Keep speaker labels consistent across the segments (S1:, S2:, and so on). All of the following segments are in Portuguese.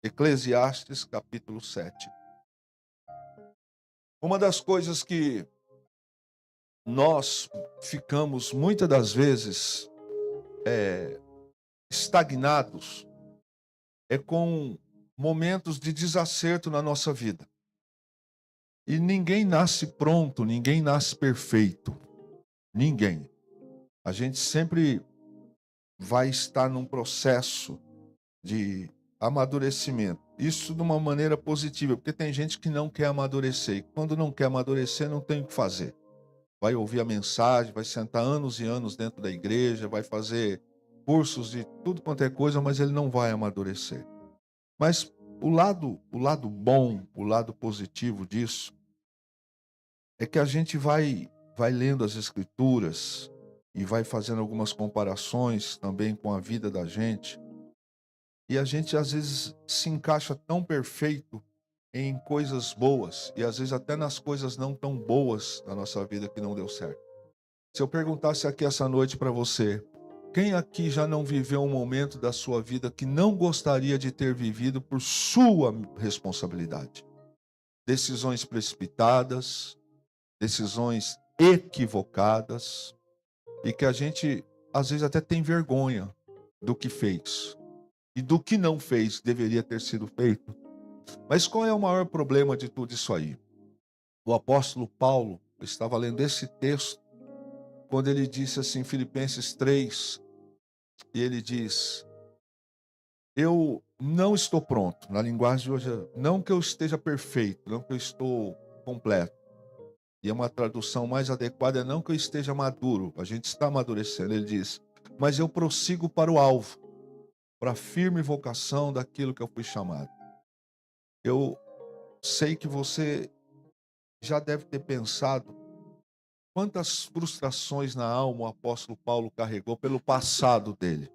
S1: Eclesiastes capítulo 7. Uma das coisas que nós ficamos muitas das vezes estagnados é com momentos de desacerto na nossa vida. E ninguém nasce pronto, ninguém nasce perfeito. Ninguém. A gente sempre vai estar num processo de amadurecimento. Isso de uma maneira positiva, porque tem gente que não quer amadurecer. E quando não quer amadurecer, não tem o que fazer. Vai ouvir a mensagem, vai sentar anos e anos dentro da igreja, vai fazer cursos de tudo quanto é coisa, mas ele não vai amadurecer. Mas o lado bom, o lado positivo disso, é que a gente vai lendo as escrituras e vai fazendo algumas comparações também com a vida da gente. E a gente às vezes se encaixa tão perfeito em coisas boas e às vezes até nas coisas não tão boas da nossa vida que não deu certo. Se eu perguntasse aqui essa noite para você, quem aqui já não viveu um momento da sua vida que não gostaria de ter vivido por sua responsabilidade? Decisões precipitadas, decisões equivocadas, e que a gente às vezes até tem vergonha do que fez e do que não fez deveria ter sido feito. Mas qual é o maior problema de tudo isso aí? O apóstolo Paulo estava lendo esse texto quando ele disse assim, Filipenses 3, e ele diz: eu não estou pronto, na linguagem de hoje, não que eu esteja perfeito, não que eu estou completo. E é uma tradução mais adequada, é não que eu esteja maduro, a gente está amadurecendo. Ele diz: mas eu prossigo para o alvo, para a firme vocação daquilo que eu fui chamado. Eu sei que você já deve ter pensado quantas frustrações na alma o apóstolo Paulo carregou pelo passado dele.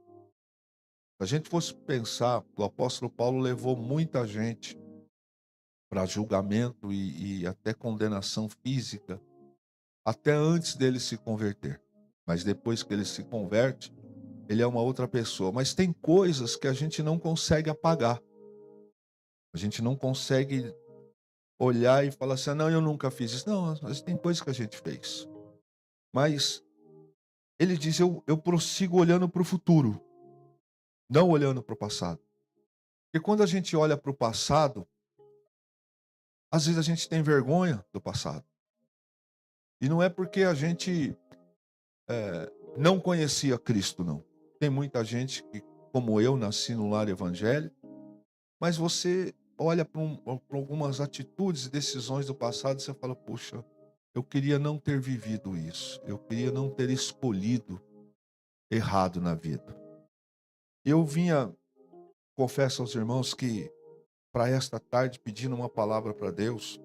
S1: Se a gente fosse pensar, o apóstolo Paulo levou muita gente para julgamento e até condenação física, até antes dele se converter. Mas depois que ele se converte, ele é uma outra pessoa. Mas tem coisas que a gente não consegue apagar. A gente não consegue olhar e falar assim, não, eu nunca fiz isso. Não, mas tem coisas que a gente fez. Mas ele diz, eu prossigo olhando para o futuro, não olhando para o passado. Porque quando a gente olha para o passado, às vezes a gente tem vergonha do passado. E não é porque a gente não conhecia Cristo, não. Tem muita gente que, como eu, nasci no lar evangélico, mas você olha para algumas atitudes e decisões do passado e você fala, puxa, eu queria não ter vivido isso. Eu queria não ter escolhido errado na vida. Eu vinha, confesso aos irmãos que para esta tarde pedindo uma palavra para Deus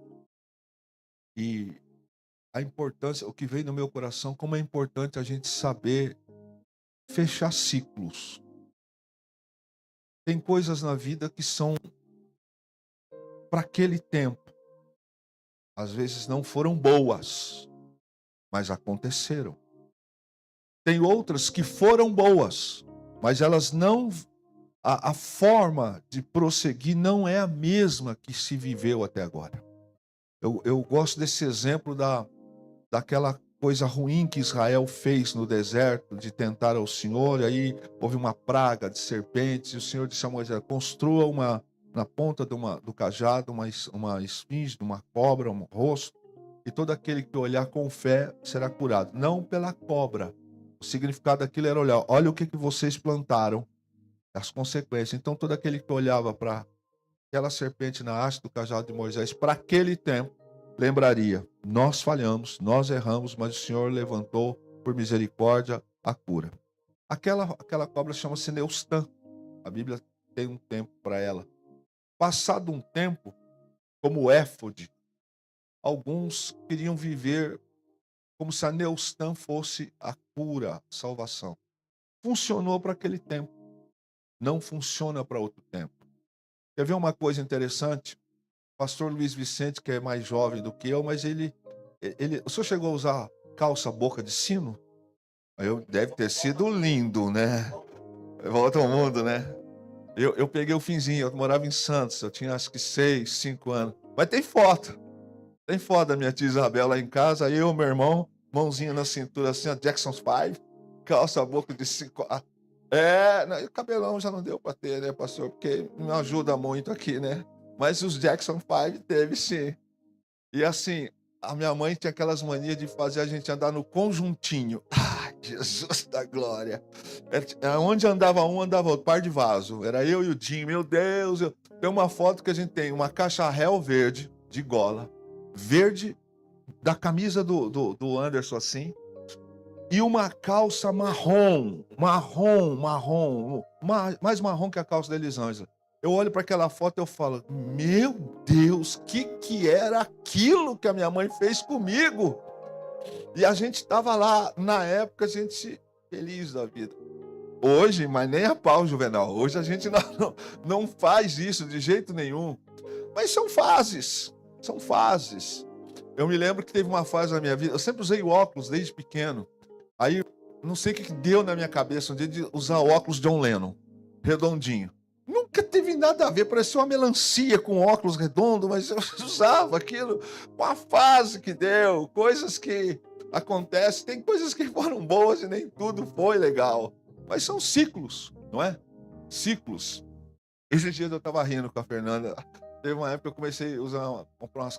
S1: e a importância, o que veio no meu coração, como é importante a gente saber fechar ciclos. Tem coisas na vida que são para aquele tempo. Às vezes não foram boas, mas aconteceram. Tem outras que foram boas, mas elas não. A forma de prosseguir não é a mesma que se viveu até agora. Eu gosto desse exemplo daquela coisa ruim que Israel fez no deserto, de tentar ao Senhor, e aí houve uma praga de serpentes, e o Senhor disse a Moisés, construa na ponta do cajado, uma esfinge, uma cobra, um rosto, e todo aquele que olhar com fé será curado. Não pela cobra. O significado daquilo era olhar, olha o que vocês plantaram, as consequências. Então todo aquele que olhava para aquela serpente na haste do cajado de Moisés, para aquele tempo, lembraria, nós falhamos, nós erramos, mas o Senhor levantou por misericórdia a cura. Aquela cobra chama-se Neustã. A Bíblia tem um tempo para ela. Passado um tempo, como o éfode, alguns queriam viver como se a Neustã fosse a cura, a salvação. Funcionou para aquele tempo, não funciona para outro tempo. Quer ver uma coisa interessante? O pastor Luiz Vicente, que é mais jovem do que eu, mas o senhor chegou a usar calça boca de sino? Deve ter sido lindo, né? Volta ao mundo, né? Eu peguei o finzinho, eu morava em Santos, eu tinha acho que 6, 5 anos. Mas tem foto. Tem foto da minha tia Isabel lá em casa, eu, meu irmão, mãozinha na cintura assim, ó, Jackson 5, calça boca de 5. Não, e o cabelão já não deu pra ter, né, pastor? Porque não ajuda muito aqui, né? Mas os Jackson 5 teve sim. E assim, a minha mãe tinha aquelas manias de fazer a gente andar no conjuntinho. Ai, Jesus da glória. Onde andava um, andava outro, par de vaso. Era eu e o Dinho, meu Deus. Tem uma foto que a gente tem, uma caixa réu verde, de gola, verde, da camisa do Anderson assim, e uma calça marrom, mais marrom que a calça da Elisângela. Eu olho para aquela foto e eu falo, meu Deus, que era aquilo que a minha mãe fez comigo? E a gente estava lá, na época, a gente feliz da vida. Hoje, mas nem a pau, Juvenal. Hoje a gente não faz isso de jeito nenhum. Mas são fases, são fases. Eu me lembro que teve uma fase na minha vida, eu sempre usei óculos desde pequeno. Aí, não sei o que deu na minha cabeça um dia de usar óculos John Lennon, redondinho. Nunca teve nada a ver, parecia uma melancia com óculos redondo, mas eu usava aquilo. Uma fase que deu, coisas que acontecem. Tem coisas que foram boas e nem tudo foi legal. Mas são ciclos, não é? Ciclos. Esses dias eu estava rindo com a Fernanda. Teve uma época que eu comecei a comprar umas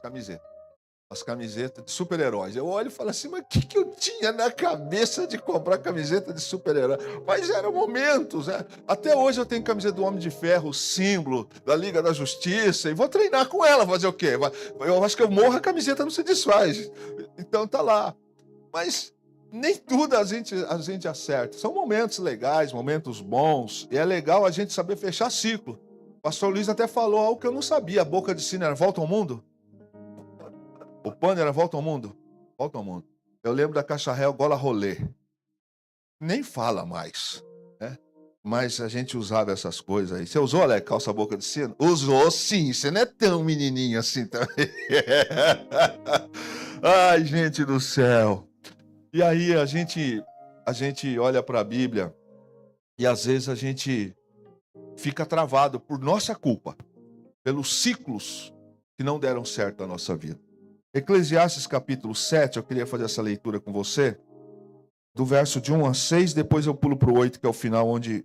S1: camisetas de super-heróis. Eu olho e falo assim, mas o que eu tinha na cabeça de comprar camiseta de super-herói? Mas eram momentos, né? Até hoje eu tenho camiseta do Homem de Ferro, símbolo da Liga da Justiça, e vou treinar com ela, fazer o quê? Eu acho que eu morro, a camiseta não se desfaz. Então tá lá. Mas nem tudo a gente acerta. São momentos legais, momentos bons, e é legal a gente saber fechar ciclo. O pastor Luiz até falou algo que eu não sabia. A boca de sino era volta ao mundo? O pano era volta ao mundo? Volta ao mundo. Eu lembro da caixa réu gola rolê. Nem fala mais, né? Mas a gente usava essas coisas aí. Você usou, Alex, calça boca de sino? Usou sim, você não é tão menininho assim também. Ai, gente do céu. E aí a gente olha para a Bíblia e às vezes a gente fica travado por nossa culpa, pelos ciclos que não deram certo na nossa vida. Eclesiastes capítulo 7, eu queria fazer essa leitura com você, do verso de 1 a 6, depois eu pulo para o 8, que é o final, onde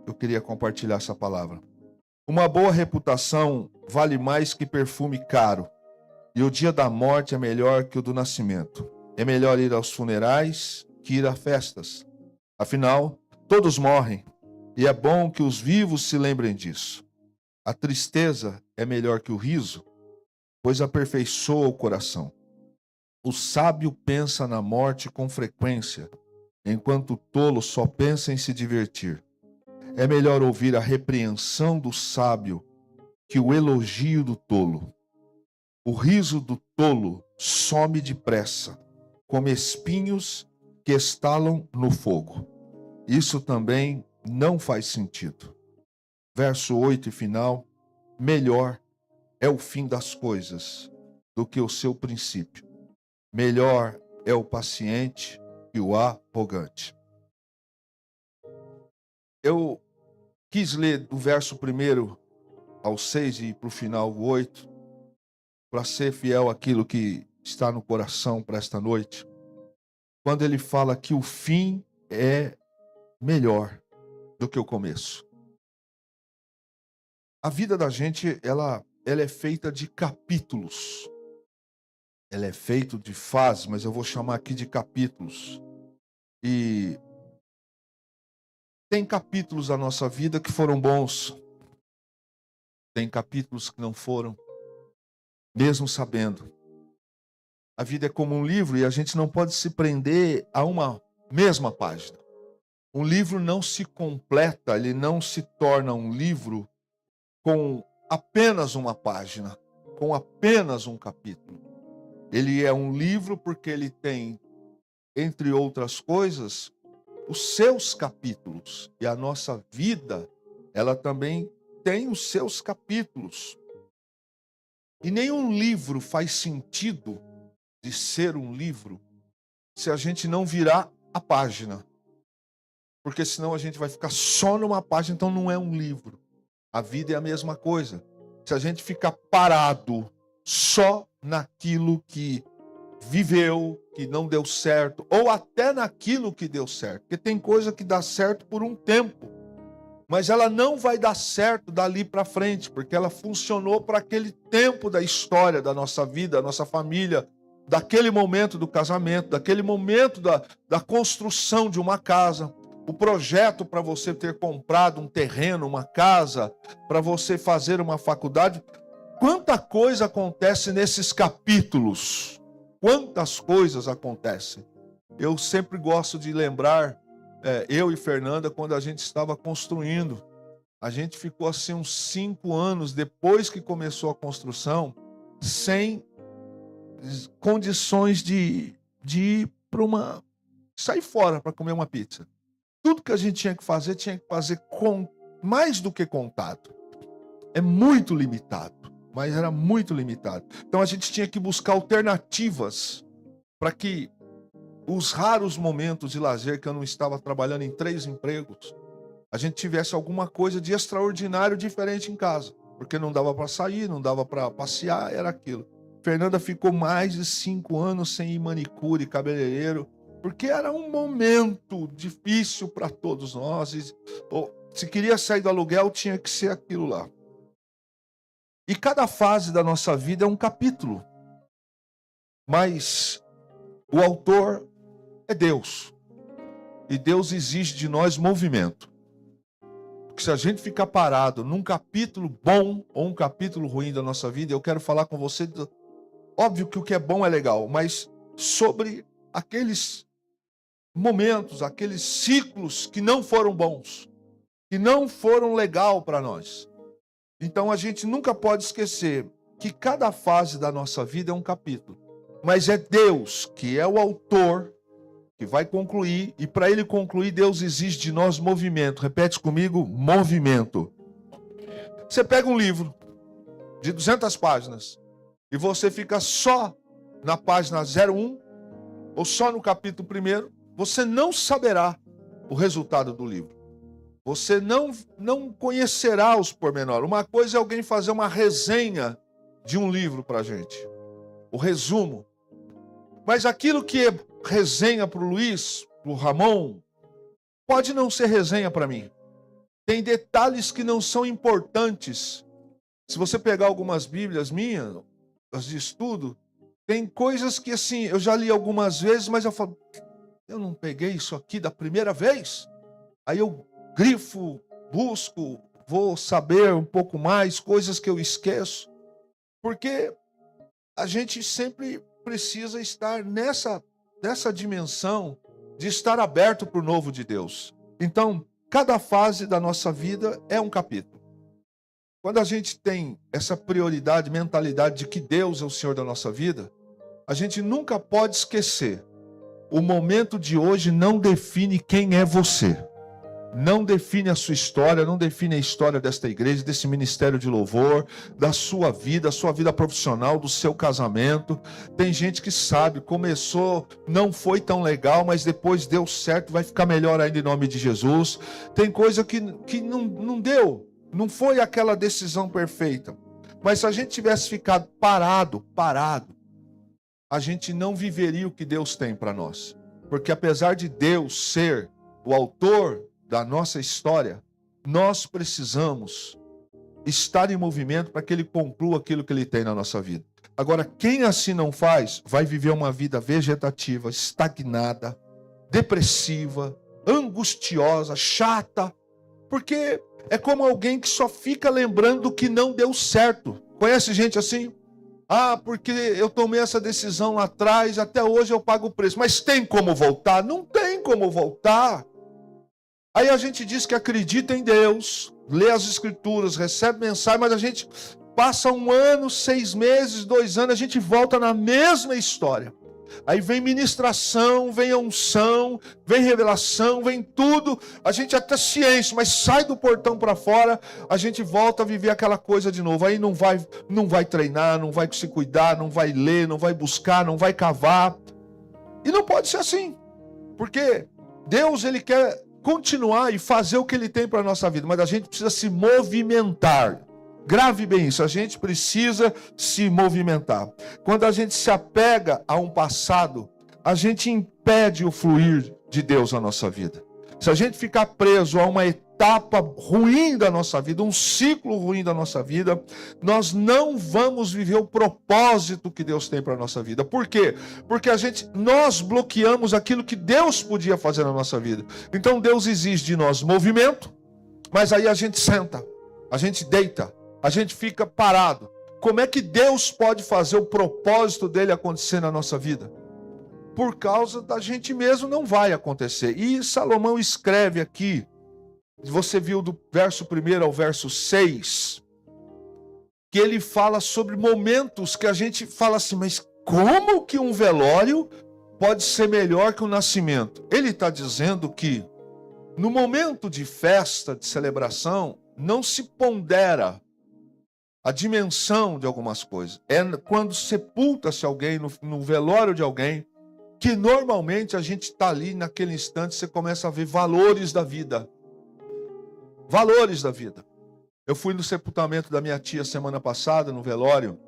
S1: eu queria compartilhar essa palavra. Uma boa reputação vale mais que perfume caro, e o dia da morte é melhor que o do nascimento. É melhor ir aos funerais que ir a festas. Afinal, todos morrem, e é bom que os vivos se lembrem disso. A tristeza é melhor que o riso, pois aperfeiçoa o coração. O sábio pensa na morte com frequência, enquanto o tolo só pensa em se divertir. É melhor ouvir a repreensão do sábio que o elogio do tolo. O riso do tolo some depressa, como espinhos que estalam no fogo. Isso também não faz sentido. Verso 8 e final. Melhor é o fim das coisas do que o seu princípio. Melhor é o paciente que o arrogante. Eu quis ler do verso 1 ao 6 e para o final o 8, para ser fiel àquilo que está no coração para esta noite. Quando ele fala que o fim é melhor do que o começo. A vida da gente, ela é feita de capítulos. Ela é feita de fases, mas eu vou chamar aqui de capítulos. E tem capítulos da nossa vida que foram bons. Tem capítulos que não foram, mesmo sabendo. A vida é como um livro e a gente não pode se prender a uma mesma página. Um livro não se completa, ele não se torna um livro com apenas uma página, com apenas um capítulo. Ele é um livro porque ele tem, entre outras coisas, os seus capítulos. E a nossa vida, ela também tem os seus capítulos. E nenhum livro faz sentido de ser um livro se a gente não virar a página. Porque senão a gente vai ficar só numa página, então não é um livro. A vida é a mesma coisa. Se a gente ficar parado só naquilo que viveu, que não deu certo, ou até naquilo que deu certo, porque tem coisa que dá certo por um tempo, mas ela não vai dar certo dali para frente, porque ela funcionou para aquele tempo da história da nossa vida, da nossa família, daquele momento do casamento, daquele momento da construção de uma casa, o projeto para você ter comprado um terreno, uma casa, para você fazer uma faculdade. Quanta coisa acontece nesses capítulos, quantas coisas acontecem. Eu sempre gosto de lembrar, eu e Fernanda, quando a gente estava construindo, a gente ficou assim uns 5 anos depois que começou a construção, sem condições de ir para sair fora para comer uma pizza. Tudo que a gente tinha que fazer com mais do que contado. É muito limitado, mas era muito limitado. Então a gente tinha que buscar alternativas para que os raros momentos de lazer que eu não estava trabalhando em 3 empregos, a gente tivesse alguma coisa de extraordinário diferente em casa. Porque não dava para sair, não dava para passear, era aquilo. Fernanda ficou mais de 5 anos sem ir manicure, cabeleireiro, porque era um momento difícil para todos nós. Se queria sair do aluguel, tinha que ser aquilo lá. E cada fase da nossa vida é um capítulo. Mas o autor é Deus. E Deus exige de nós movimento. Porque se a gente ficar parado num capítulo bom ou um capítulo ruim da nossa vida, eu quero falar com você, óbvio que o que é bom é legal, mas sobre aqueles momentos, aqueles ciclos que não foram bons, que não foram legal para nós. Então a gente nunca pode esquecer que cada fase da nossa vida é um capítulo. Mas é Deus que é o autor que vai concluir, e para ele concluir, Deus exige de nós movimento. Repete comigo, movimento. Você pega um livro de 200 páginas e você fica só na página 01 ou só no capítulo 1, você não saberá o resultado do livro. Você não conhecerá os pormenores. Uma coisa é alguém fazer uma resenha de um livro para a gente, o resumo. Mas aquilo que é resenha para o Luiz, para o Ramon, pode não ser resenha para mim. Tem detalhes que não são importantes. Se você pegar algumas bíblias minhas, as de estudo, tem coisas que assim, eu já li algumas vezes, mas eu falo, eu não peguei isso aqui da primeira vez? Aí eu grifo, busco, vou saber um pouco mais, coisas que eu esqueço. Porque a gente sempre precisa estar nessa dimensão de estar aberto para o novo de Deus. Então, cada fase da nossa vida é um capítulo. Quando a gente tem essa prioridade, mentalidade de que Deus é o Senhor da nossa vida, a gente nunca pode esquecer. O momento de hoje não define quem é você. Não define a sua história, não define a história desta igreja, desse ministério de louvor, da sua vida profissional, do seu casamento. Tem gente que sabe, começou, não foi tão legal, mas depois deu certo, vai ficar melhor ainda em nome de Jesus. Tem coisa que não deu, não foi aquela decisão perfeita. Mas se a gente tivesse ficado parado, a gente não viveria o que Deus tem para nós. Porque apesar de Deus ser o autor da nossa história, nós precisamos estar em movimento para que Ele conclua aquilo que Ele tem na nossa vida. Agora, quem assim não faz, vai viver uma vida vegetativa, estagnada, depressiva, angustiosa, chata, porque é como alguém que só fica lembrando do que não deu certo. Conhece gente assim? Ah, porque eu tomei essa decisão lá atrás, até hoje eu pago o preço. Mas tem como voltar? Não tem como voltar. Aí a gente diz que acredita em Deus, lê as escrituras, recebe mensagem, mas a gente passa 1 ano, 6 meses, 2 anos, a gente volta na mesma história. Aí vem ministração, vem unção, vem revelação, vem tudo. A gente até se enche, mas sai do portão para fora, a gente volta a viver aquela coisa de novo. Aí não vai treinar, não vai se cuidar, não vai ler, não vai buscar, não vai cavar. E não pode ser assim. Porque Deus, Ele quer continuar e fazer o que ele tem para a nossa vida, mas a gente precisa se movimentar. Grave bem isso, a gente precisa se movimentar. Quando a gente se apega a um passado, a gente impede o fluir de Deus na nossa vida. Se a gente ficar preso a uma etapa ruim da nossa vida, um ciclo ruim da nossa vida, nós não vamos viver o propósito que Deus tem para a nossa vida. Por quê? Porque nós bloqueamos aquilo que Deus podia fazer na nossa vida. Então Deus exige de nós movimento, mas aí a gente senta, a gente deita, a gente fica parado. Como é que Deus pode fazer o propósito dele acontecer na nossa vida? Por causa da gente mesmo não vai acontecer. E Salomão escreve aqui, você viu do verso 1 ao verso 6, que ele fala sobre momentos que a gente fala assim, mas como que um velório pode ser melhor que um nascimento? Ele está dizendo que no momento de festa, de celebração, não se pondera a dimensão de algumas coisas. É quando sepulta-se alguém, no velório de alguém, que normalmente a gente está ali naquele instante, você começa a ver valores da vida. Valores da vida. Eu fui no sepultamento da minha tia semana passada, no velório,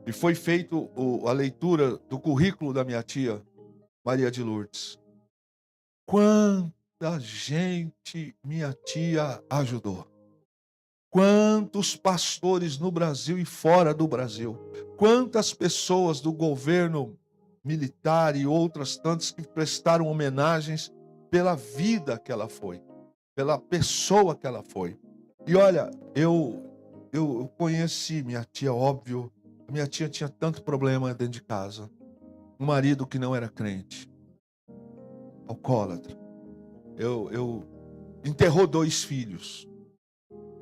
S1: e foi feito a leitura do currículo da minha tia, Maria de Lourdes. Quanta gente minha tia ajudou. Quantos pastores no Brasil e fora do Brasil. Quantas pessoas do governo militar e outras tantas que prestaram homenagens pela vida que ela foi, pela pessoa que ela foi. E olha, eu conheci minha tia, óbvio. Minha tia tinha tanto problema dentro de casa. Um marido que não era crente, alcoólatra. Enterrou 2 filhos.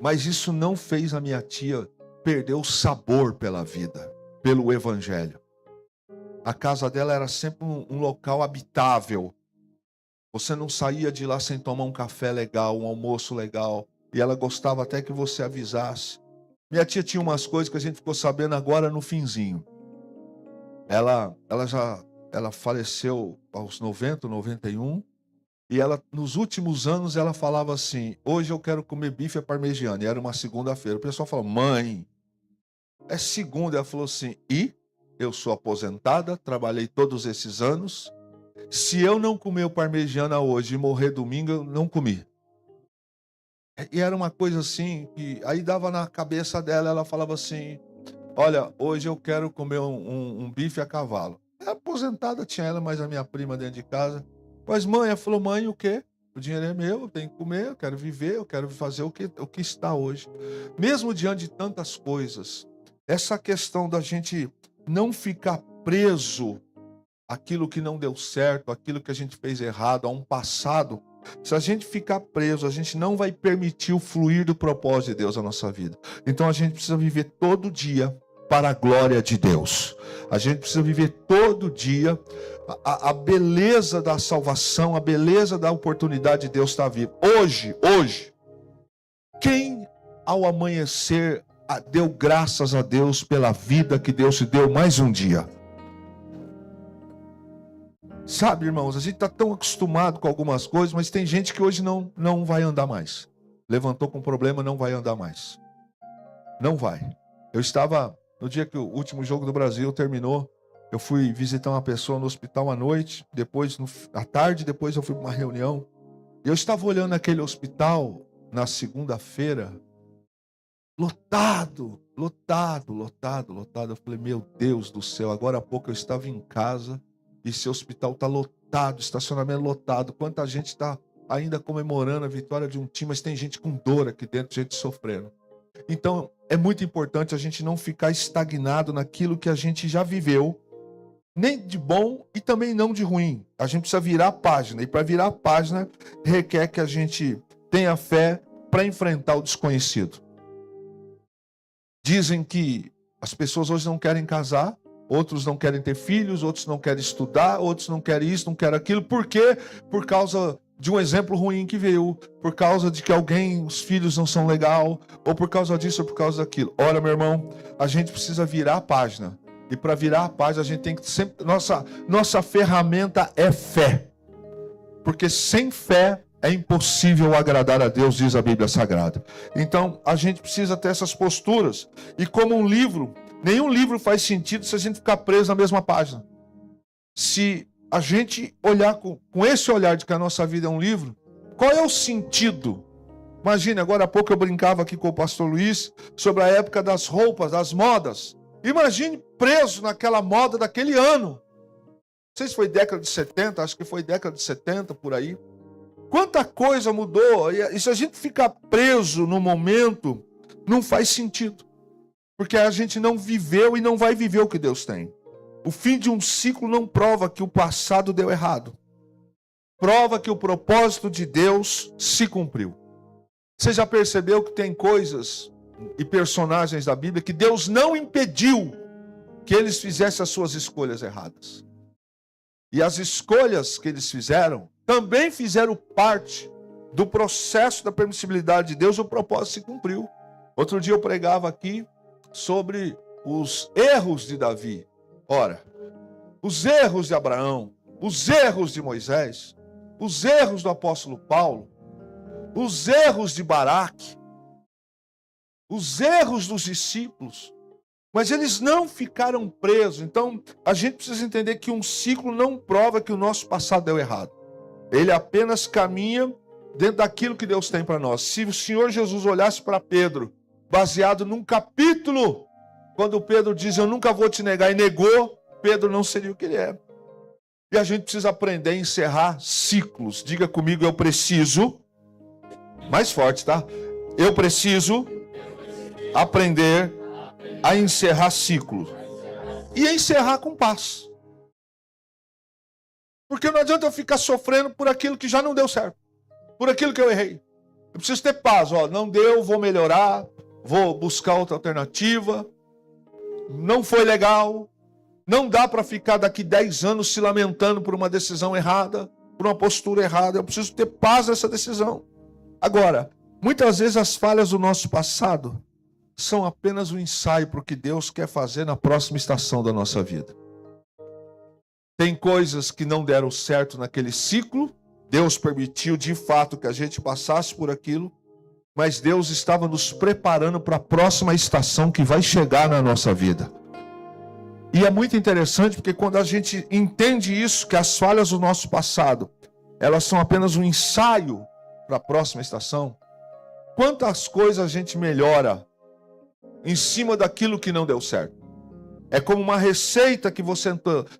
S1: Mas isso não fez a minha tia perder o sabor pela vida, pelo evangelho. A casa dela era sempre um local habitável. Você não saía de lá sem tomar um café legal, um almoço legal. E ela gostava até que você avisasse. Minha tia tinha umas coisas que a gente ficou sabendo agora no finzinho. Ela faleceu aos 90, 91. E ela, nos últimos anos, ela falava assim, hoje eu quero comer bife à parmegiana. E era uma segunda-feira. O pessoal falou, mãe, é segunda. Ela falou assim, e eu sou aposentada, trabalhei todos esses anos. Se eu não comer o parmegiana hoje e morrer domingo, eu não comi. E era uma coisa assim, que aí dava na cabeça dela, ela falava assim, olha, hoje eu quero comer um bife a cavalo. Era aposentada, tinha ela, mas a minha prima dentro de casa. Mas mãe, ela falou, mãe, o quê? O dinheiro é meu, eu tenho que comer, eu quero viver, eu quero fazer o que está hoje. Mesmo diante de tantas coisas, essa questão da gente não ficar preso àquilo que não deu certo, àquilo que a gente fez errado, a um passado. Se a gente ficar preso, a gente não vai permitir o fluir do propósito de Deus na nossa vida. Então a gente precisa viver todo dia para a glória de Deus. A gente precisa viver todo dia a beleza da salvação, a beleza da oportunidade de Deus estar vivo. Hoje, quem ao amanhecer deu graças a Deus pela vida que Deus te deu mais um dia? Sabe, irmãos, a gente está tão acostumado com algumas coisas, mas tem gente que hoje não vai andar mais. Levantou com problema, não vai andar mais. Não vai. Eu estava, no dia que o último jogo do Brasil terminou, eu fui visitar uma pessoa no hospital à noite, depois, à tarde, depois eu fui para uma reunião. Eu estava olhando aquele hospital na segunda-feira, lotado. Eu falei, meu Deus do céu, agora há pouco eu estava em casa, e esse hospital está lotado, estacionamento lotado. Quanta gente está ainda comemorando a vitória de um time, mas tem gente com dor aqui dentro, gente sofrendo. Então, é muito importante a gente não ficar estagnado naquilo que a gente já viveu, nem de bom e também não de ruim. A gente precisa virar a página, e para virar a página, requer que a gente tenha fé para enfrentar o desconhecido. Dizem que as pessoas hoje não querem casar, outros não querem ter filhos, outros não querem estudar, outros não querem isso, não querem aquilo. Por quê? Por causa de um exemplo ruim que veio, por causa de que os filhos não são legal, ou por causa disso, ou por causa daquilo. Olha, meu irmão, a gente precisa virar a página. E para virar a página, a gente tem que sempre... Nossa ferramenta é fé. Porque sem fé é impossível agradar a Deus, diz a Bíblia Sagrada. Então, a gente precisa ter essas posturas. E como um livro, nenhum livro faz sentido se a gente ficar preso na mesma página. Se a gente olhar com esse olhar de que a nossa vida é um livro, qual é o sentido? Imagine, agora há pouco eu brincava aqui com o pastor Luiz sobre a época das roupas, das modas. Imagine preso naquela moda daquele ano. Não sei se foi década de 70, acho que foi década de 70, por aí. Quanta coisa mudou. E se a gente ficar preso no momento, não faz sentido. Porque a gente não viveu e não vai viver o que Deus tem. O fim de um ciclo não prova que o passado deu errado. Prova que o propósito de Deus se cumpriu. Você já percebeu que tem coisas e personagens da Bíblia que Deus não impediu que eles fizessem as suas escolhas erradas. E as escolhas que eles fizeram também fizeram parte do processo da permissibilidade de Deus, o propósito se cumpriu. Outro dia eu pregava aqui sobre os erros de Davi. Ora, os erros de Abraão, os erros de Moisés, os erros do apóstolo Paulo, os erros de Baraque, os erros dos discípulos, mas eles não ficaram presos. Então, a gente precisa entender que um ciclo não prova que o nosso passado deu errado. Ele apenas caminha dentro daquilo que Deus tem para nós. Se o Senhor Jesus olhasse para Pedro, baseado num capítulo, quando Pedro diz, eu nunca vou te negar, e negou, Pedro não seria o que ele é. E a gente precisa aprender a encerrar ciclos. Diga comigo, eu preciso, mais forte, tá? Eu preciso aprender a encerrar ciclos. E encerrar com paz. Porque não adianta eu ficar sofrendo por aquilo que já não deu certo. Por aquilo que eu errei. Eu preciso ter paz. Ó, não deu, vou melhorar. Vou buscar outra alternativa. Não foi legal. Não dá para ficar daqui 10 anos se lamentando por uma decisão errada. Por uma postura errada. Eu preciso ter paz nessa decisão. Agora, muitas vezes as falhas do nosso passado são apenas um ensaio para o que Deus quer fazer na próxima estação da nossa vida. Tem coisas que não deram certo naquele ciclo, Deus permitiu de fato que a gente passasse por aquilo, mas Deus estava nos preparando para a próxima estação que vai chegar na nossa vida. E é muito interessante porque quando a gente entende isso, que as falhas do nosso passado, elas são apenas um ensaio para a próxima estação, quantas coisas a gente melhora em cima daquilo que não deu certo. É como uma receita que você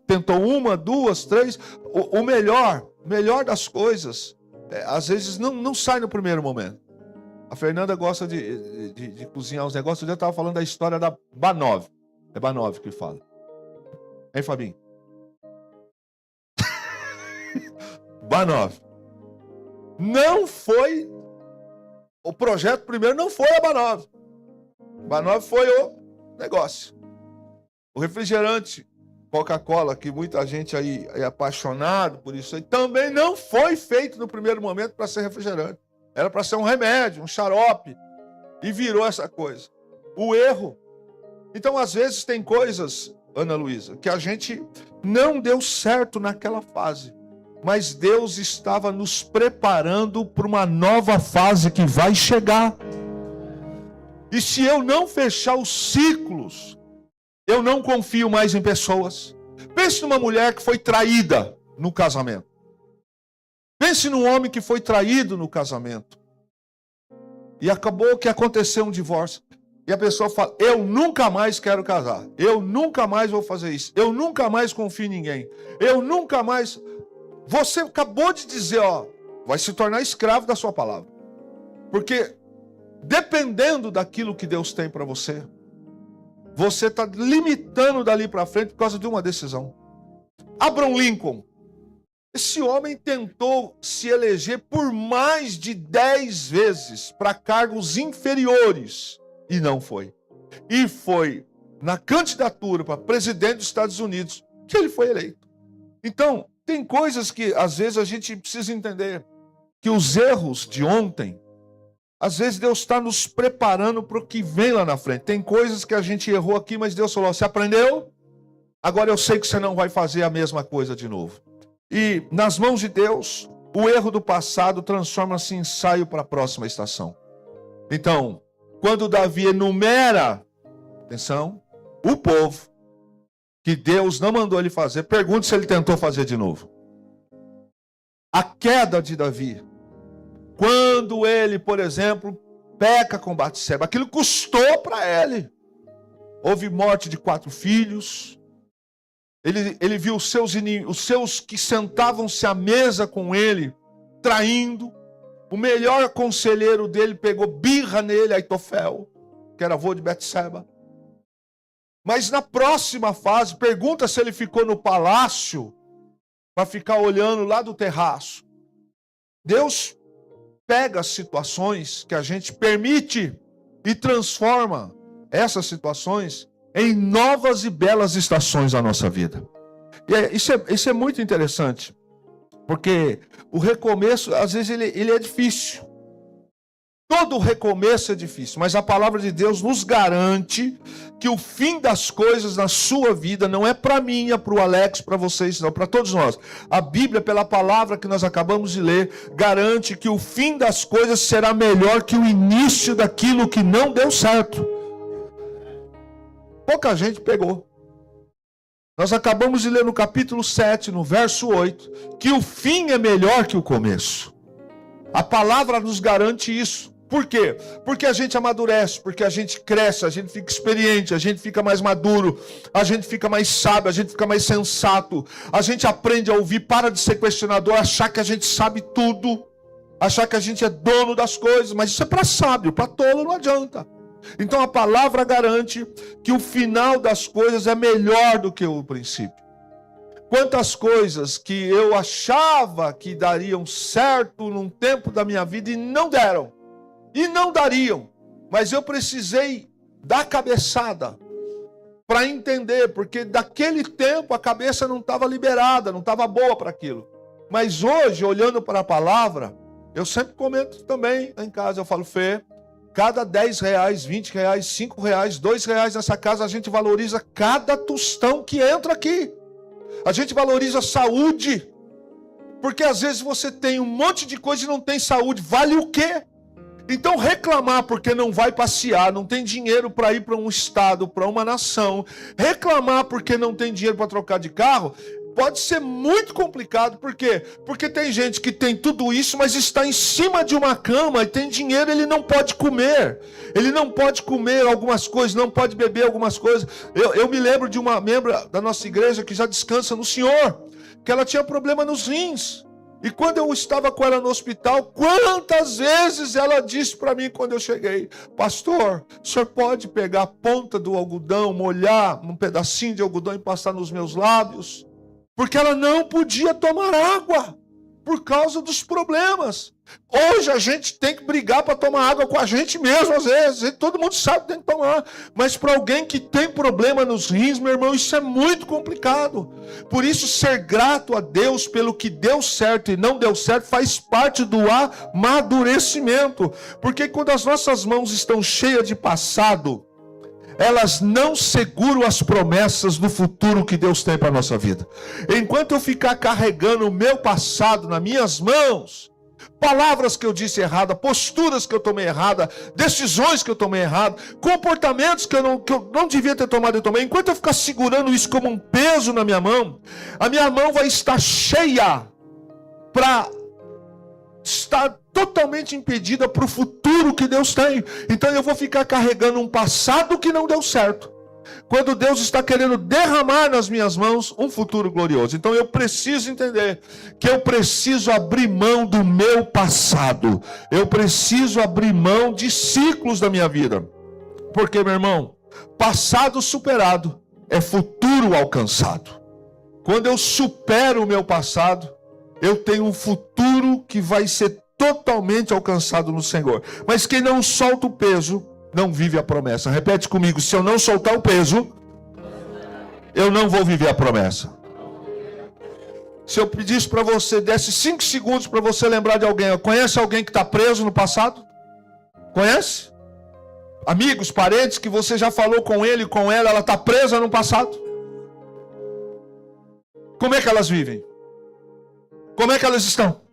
S1: tentou 1, 2, 3. O melhor das coisas, às vezes não sai no primeiro momento. A Fernanda gosta de cozinhar os negócios. Eu já estava falando da história da Banov. É Banov que fala. Hein, Fabinho? Banov. Não foi... O projeto primeiro não foi a Banov. Banov foi o negócio. O refrigerante Coca-Cola, que muita gente aí é apaixonado por isso aí, também não foi feito no primeiro momento para ser refrigerante. Era para ser um remédio, um xarope. E virou essa coisa. O erro. Então, às vezes, tem coisas, Ana Luísa, que a gente não deu certo naquela fase. Mas Deus estava nos preparando para uma nova fase que vai chegar. E se eu não fechar os ciclos, eu não confio mais em pessoas. Pense numa mulher que foi traída no casamento. Pense num homem que foi traído no casamento. E acabou que aconteceu um divórcio. E a pessoa fala, eu nunca mais quero casar. Eu nunca mais vou fazer isso. Eu nunca mais confio em ninguém. Eu nunca mais... Você acabou de dizer, ó, vai se tornar escravo da sua palavra. Porque dependendo daquilo que Deus tem para você, você está limitando dali para frente por causa de uma decisão. Abraham Lincoln. Esse homem tentou se eleger por mais de 10 vezes para cargos inferiores e não foi. E foi na candidatura para presidente dos Estados Unidos que ele foi eleito. Então, tem coisas que às vezes a gente precisa entender. Que os erros de ontem, às vezes Deus está nos preparando para o que vem lá na frente. Tem coisas que a gente errou aqui, mas Deus falou, você aprendeu? Agora eu sei que você não vai fazer a mesma coisa de novo. E nas mãos de Deus, o erro do passado transforma-se em ensaio para a próxima estação. Então, quando Davi enumera, atenção, o povo que Deus não mandou ele fazer, pergunte se ele tentou fazer de novo. A queda de Davi, quando ele, por exemplo, peca com Batseba, aquilo custou para ele. Houve morte de 4 filhos. Ele viu os seus que sentavam-se à mesa com ele, traindo. O melhor conselheiro dele pegou birra nele, Aitofel, que era avô de Batseba. Mas na próxima fase, pergunta se ele ficou no palácio para ficar olhando lá do terraço. Deus pega as situações que a gente permite e transforma essas situações em novas e belas estações da nossa vida. E isso é muito interessante, porque o recomeço, às vezes, ele é difícil. Todo recomeço é difícil, mas a palavra de Deus nos garante que o fim das coisas na sua vida não é para mim, é para o Alex, para vocês, não, para todos nós. A Bíblia, pela palavra que nós acabamos de ler, garante que o fim das coisas será melhor que o início daquilo que não deu certo. Pouca gente pegou. Nós acabamos de ler no capítulo 7, no verso 8, que o fim é melhor que o começo. A palavra nos garante isso. Por quê? Porque a gente amadurece, porque a gente cresce, a gente fica experiente, a gente fica mais maduro, a gente fica mais sábio, a gente fica mais sensato, a gente aprende a ouvir, para de ser questionador, achar que a gente sabe tudo, achar que a gente é dono das coisas, mas isso é para sábio, para tolo não adianta. Então a palavra garante que o final das coisas é melhor do que o princípio. Quantas coisas que eu achava que dariam certo num tempo da minha vida e não deram. E não dariam. Mas eu precisei dar cabeçada para entender, porque daquele tempo a cabeça não estava liberada, não estava boa para aquilo. Mas hoje, olhando para a palavra, eu sempre comento também em casa, eu falo, Fê, cada 10 reais, 20 reais, 5 reais, 2 reais nessa casa, a gente valoriza cada tostão que entra aqui. A gente valoriza a saúde. Porque às vezes você tem um monte de coisa e não tem saúde. Vale o quê? Então reclamar porque não vai passear, não tem dinheiro para ir para um estado, para uma nação. Reclamar porque não tem dinheiro para trocar de carro. Pode ser muito complicado, por quê? Porque tem gente que tem tudo isso, mas está em cima de uma cama e tem dinheiro, ele não pode comer. Ele não pode comer algumas coisas, não pode beber algumas coisas. Eu me lembro de uma membro da nossa igreja que já descansa no Senhor, que ela tinha problema nos rins. E quando eu estava com ela no hospital, quantas vezes ela disse para mim quando eu cheguei, pastor, o senhor pode pegar a ponta do algodão, molhar um pedacinho de algodão e passar nos meus lábios? Porque ela não podia tomar água por causa dos problemas. Hoje a gente tem que brigar para tomar água com a gente mesmo, às vezes. Todo mundo sabe que tem que tomar. Mas para alguém que tem problema nos rins, meu irmão, isso é muito complicado. Por isso, ser grato a Deus pelo que deu certo e não deu certo faz parte do amadurecimento. Porque quando as nossas mãos estão cheias de passado, elas não seguram as promessas do futuro que Deus tem para a nossa vida. Enquanto eu ficar carregando o meu passado nas minhas mãos, palavras que eu disse errada, posturas que eu tomei errada, decisões que eu tomei errado, comportamentos que eu não devia ter tomado, eu tomei. Enquanto eu ficar segurando isso como um peso na minha mão, a minha mão vai estar cheia para estar totalmente impedida para o futuro que Deus tem. Então eu vou ficar carregando um passado que não deu certo, quando Deus está querendo derramar nas minhas mãos um futuro glorioso. Então eu preciso entender que eu preciso abrir mão do meu passado. Eu preciso abrir mão de ciclos da minha vida. Porque, meu irmão, passado superado é futuro alcançado. Quando eu supero o meu passado, eu tenho um futuro que vai ser totalmente alcançado no Senhor. Mas quem não solta o peso, não vive a promessa. Repete comigo, se eu não soltar o peso, eu não vou viver a promessa. Se eu pedisse para você, desse 5 segundos para você lembrar de alguém, conhece alguém que está preso no passado? Conhece? Amigos, parentes que você já falou com ele, com ela está presa no passado? Como é que elas vivem? Como é que elas estão?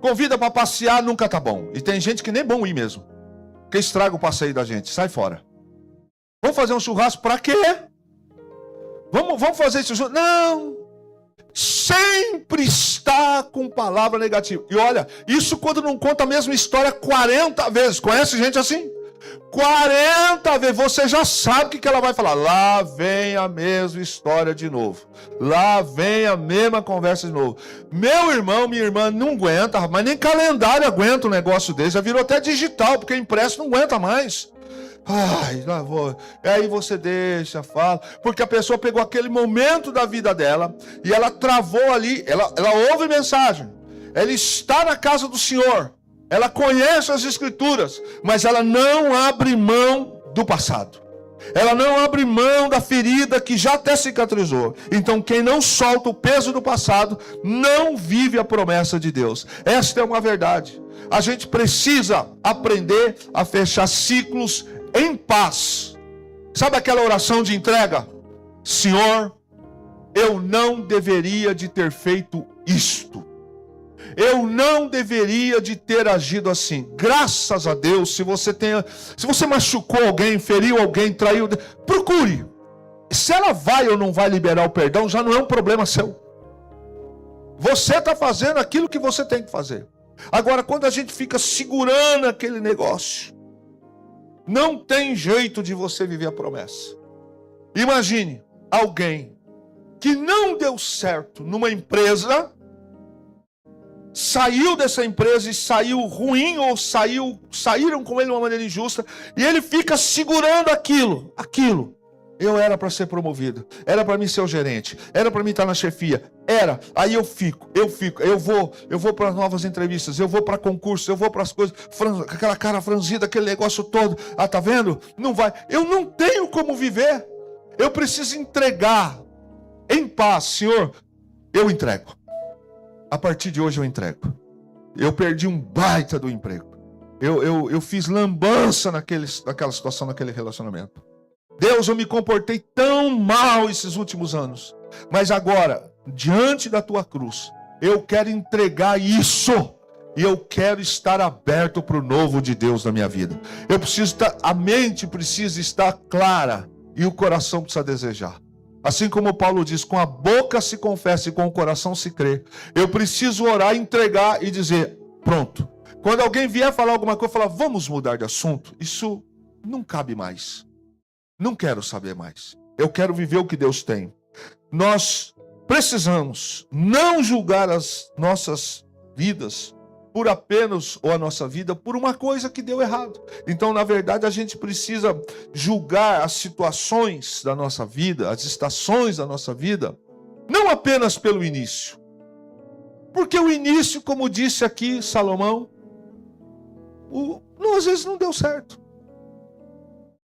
S1: Convida para passear, nunca tá bom. E tem gente que nem é bom ir mesmo. Que estraga o passeio da gente. Sai fora. Vamos fazer um churrasco para quê? Vamos fazer esse churrasco? Não. Sempre está com palavra negativa. E olha, isso quando não conta a mesma história 40 vezes. Conhece gente assim? 40 vezes. Você já sabe o que ela vai falar. Lá vem a mesma história de novo. Lá vem a mesma conversa de novo. Meu irmão, minha irmã não aguenta, mas nem calendário aguenta um negócio desse. Já virou até digital, porque impresso não aguenta mais. Ai, lá vou. E aí você deixa, fala. Porque a pessoa pegou aquele momento da vida dela e ela travou ali. Ela ouve mensagem. Ela está na casa do Senhor. Ela conhece as Escrituras, mas ela não abre mão do passado. Ela não abre mão da ferida que já até cicatrizou. Então quem não solta o peso do passado, não vive a promessa de Deus. Esta é uma verdade. A gente precisa aprender a fechar ciclos em paz. Sabe aquela oração de entrega? Senhor, eu não deveria de ter feito isto. Eu não deveria de ter agido assim. Graças a Deus, se você machucou alguém, feriu alguém, traiu, procure. Se ela vai ou não vai liberar o perdão, já não é um problema seu. Você está fazendo aquilo que você tem que fazer. Agora, quando a gente fica segurando aquele negócio, não tem jeito de você viver a promessa. Imagine alguém que não deu certo numa empresa, saiu dessa empresa e saiu ruim, ou saíram com ele de uma maneira injusta, e ele fica segurando aquilo. Eu era para ser promovido, era para mim ser o gerente, era para mim estar na chefia, aí eu vou para novas entrevistas, eu vou para concursos, eu vou para as coisas, aquela cara franzida, aquele negócio todo, tá vendo? Não vai, eu não tenho como viver, eu preciso entregar em paz. Senhor, eu entrego. A partir de hoje eu entrego. Eu perdi um baita do emprego. Eu fiz lambança naquela situação, naquele relacionamento. Deus, eu me comportei tão mal esses últimos anos. Mas agora, diante da tua cruz, eu quero entregar isso. E eu quero estar aberto para o novo de Deus na minha vida. A mente precisa estar clara. E o coração precisa desejar. Assim como Paulo diz, com a boca se confessa e com o coração se crê. Eu preciso orar, entregar e dizer, pronto. Quando alguém vier falar alguma coisa, falar, vamos mudar de assunto. Isso não cabe mais. Não quero saber mais. Eu quero viver o que Deus tem. Nós precisamos não julgar as nossas vidas por apenas, ou a nossa vida, por uma coisa que deu errado. Então, na verdade, a gente precisa julgar as situações da nossa vida, as estações da nossa vida, não apenas pelo início. Porque o início, como disse aqui Salomão, às vezes não deu certo.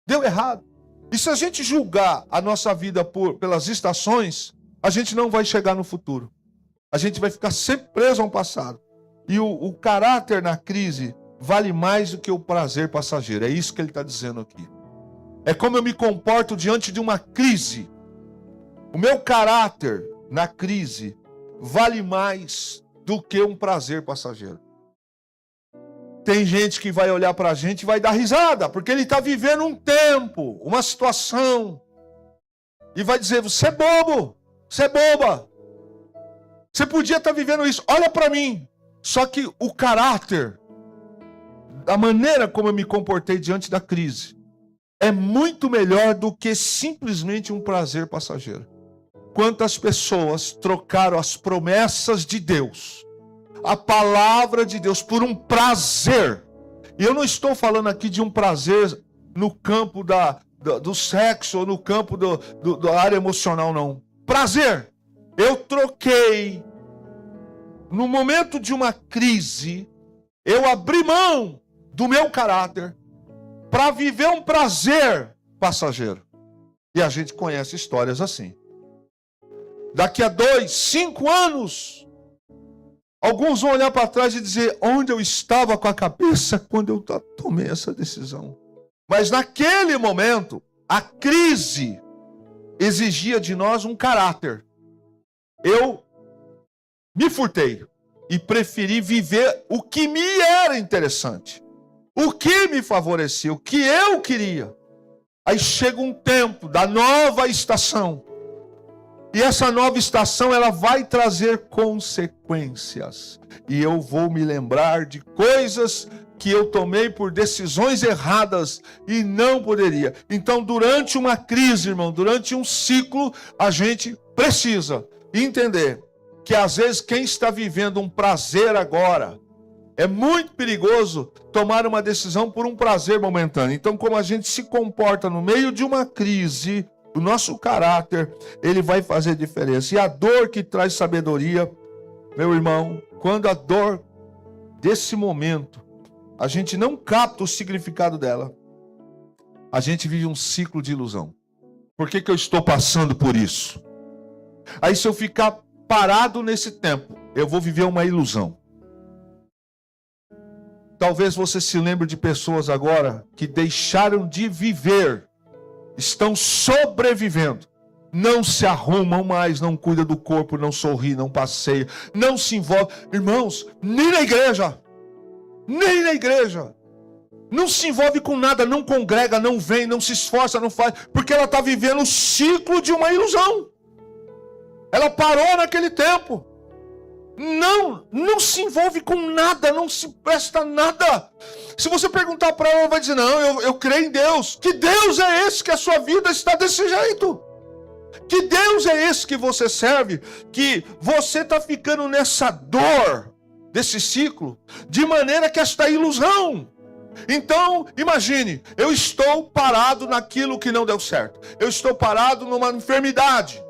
S1: Deu errado. E se a gente julgar a nossa vida pelas estações, a gente não vai chegar no futuro. A gente vai ficar sempre preso ao passado. E o caráter na crise vale mais do que o prazer passageiro. É isso que ele está dizendo aqui. É como eu me comporto diante de uma crise. O meu caráter na crise vale mais do que um prazer passageiro. Tem gente que vai olhar para a gente e vai dar risada, porque ele está vivendo um tempo, uma situação, e vai dizer, você é bobo, você é boba. Você podia estar vivendo isso, olha para mim. Só que o caráter, da maneira como eu me comportei diante da crise, é muito melhor do que simplesmente um prazer passageiro. Quantas pessoas trocaram as promessas de Deus, a palavra de Deus, por um prazer. E eu não estou falando aqui de um prazer no campo do sexo, ou no campo da área emocional, não. Prazer. Eu troquei. No momento de uma crise, eu abri mão do meu caráter para viver um prazer passageiro. E a gente conhece histórias assim. Daqui a 2, 5 anos, alguns vão olhar para trás e dizer, onde eu estava com a cabeça quando eu tomei essa decisão. Mas naquele momento, a crise exigia de nós um caráter. Eu me furtei. e preferi viver o que me era interessante, o que me favorecia, o que eu queria. Aí chega um tempo da nova estação. E essa nova estação, ela vai trazer consequências. E eu vou me lembrar de coisas que eu tomei por decisões erradas e não poderia. Então, durante uma crise, irmão, durante um ciclo, a gente precisa entender que às vezes quem está vivendo um prazer agora, é muito perigoso tomar uma decisão por um prazer momentâneo. Então, como a gente se comporta no meio de uma crise, o nosso caráter, ele vai fazer diferença. E a dor que traz sabedoria, meu irmão, quando a dor desse momento, a gente não capta o significado dela, a gente vive um ciclo de ilusão. Por que eu estou passando por isso? Aí se eu ficar parado nesse tempo, eu vou viver uma ilusão. Talvez você se lembre de pessoas agora que deixaram de viver, estão sobrevivendo, não se arrumam mais, não cuidam do corpo, não sorri, não passeia, não se envolve. Irmãos, nem na igreja, não se envolve com nada, não congrega, não vem, não se esforça, não faz, porque ela está vivendo o ciclo de uma ilusão. Ela parou naquele tempo. Não se envolve com nada, não se presta nada. Se você perguntar para ela, ela vai dizer, não, eu creio em Deus. Que Deus é esse que a sua vida está desse jeito? Que Deus é esse que você serve? Que você está ficando nessa dor, desse ciclo, de maneira que esta ilusão. Então, imagine, eu estou parado naquilo que não deu certo. Eu estou parado numa enfermidade.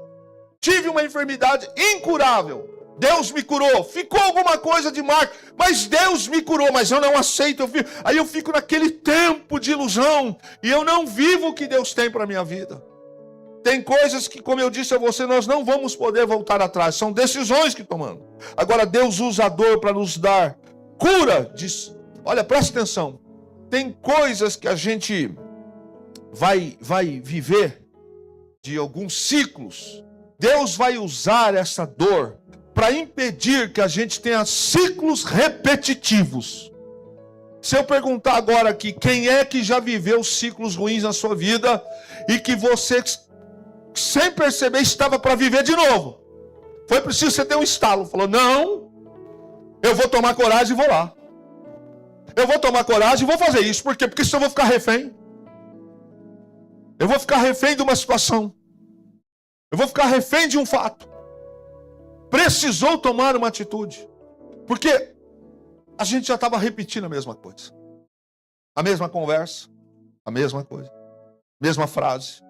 S1: Tive uma enfermidade incurável. Deus me curou, ficou alguma coisa de marca, mas Deus me curou, mas eu não aceito. Aí eu fico naquele tempo de ilusão e eu não vivo o que Deus tem para a minha vida. Tem coisas que, como eu disse a você, nós não vamos poder voltar atrás, são decisões que tomamos. Agora Deus usa a dor para nos dar cura. Olha, presta atenção, tem coisas que a gente vai viver de alguns ciclos. Deus vai usar essa dor para impedir que a gente tenha ciclos repetitivos. Se eu perguntar agora aqui, quem é que já viveu ciclos ruins na sua vida e que você, sem perceber, estava para viver de novo? Foi preciso você ter um estalo. Falou, não, eu vou tomar coragem e vou lá. Eu vou tomar coragem e vou fazer isso. Por quê? Porque senão eu vou ficar refém. Eu vou ficar refém de uma situação. Eu vou ficar refém de um fato. Precisou tomar uma atitude. Porque a gente já estava repetindo a mesma coisa. A mesma conversa. A mesma coisa. Mesma frase.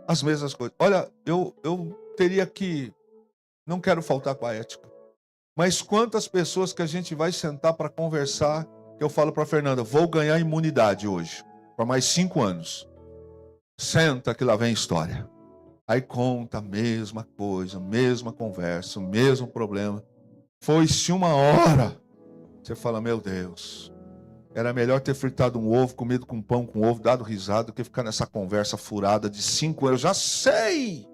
S1: As mesmas coisas. Olha, eu teria que... Não quero faltar com a ética. Mas quantas pessoas que a gente vai sentar para conversar, que eu falo para a Fernanda, vou ganhar imunidade hoje. Por mais 5 anos. Senta que lá vem história. Aí conta a mesma coisa, mesma conversa, o mesmo problema. Foi-se 1 hora. Você fala, meu Deus, era melhor ter fritado um ovo, comido com pão com ovo, dado risada, do que ficar nessa conversa furada de 5 anos. Já sei!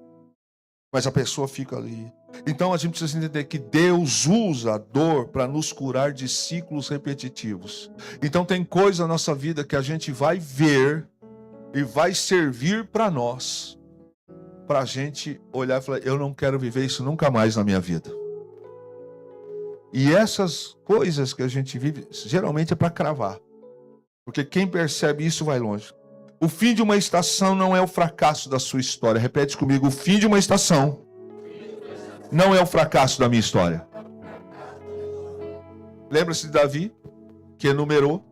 S1: Mas a pessoa fica ali. Então a gente precisa entender que Deus usa a dor para nos curar de ciclos repetitivos. Então tem coisa na nossa vida que a gente vai ver e vai servir para nós. Para a gente olhar e falar, eu não quero viver isso nunca mais na minha vida. E essas coisas que a gente vive, geralmente é para cravar. Porque quem percebe isso vai longe. O fim de uma estação não é o fracasso da sua história. Repete comigo, o fim de uma estação não é o fracasso da minha história. Lembra-se de Davi, que enumerou,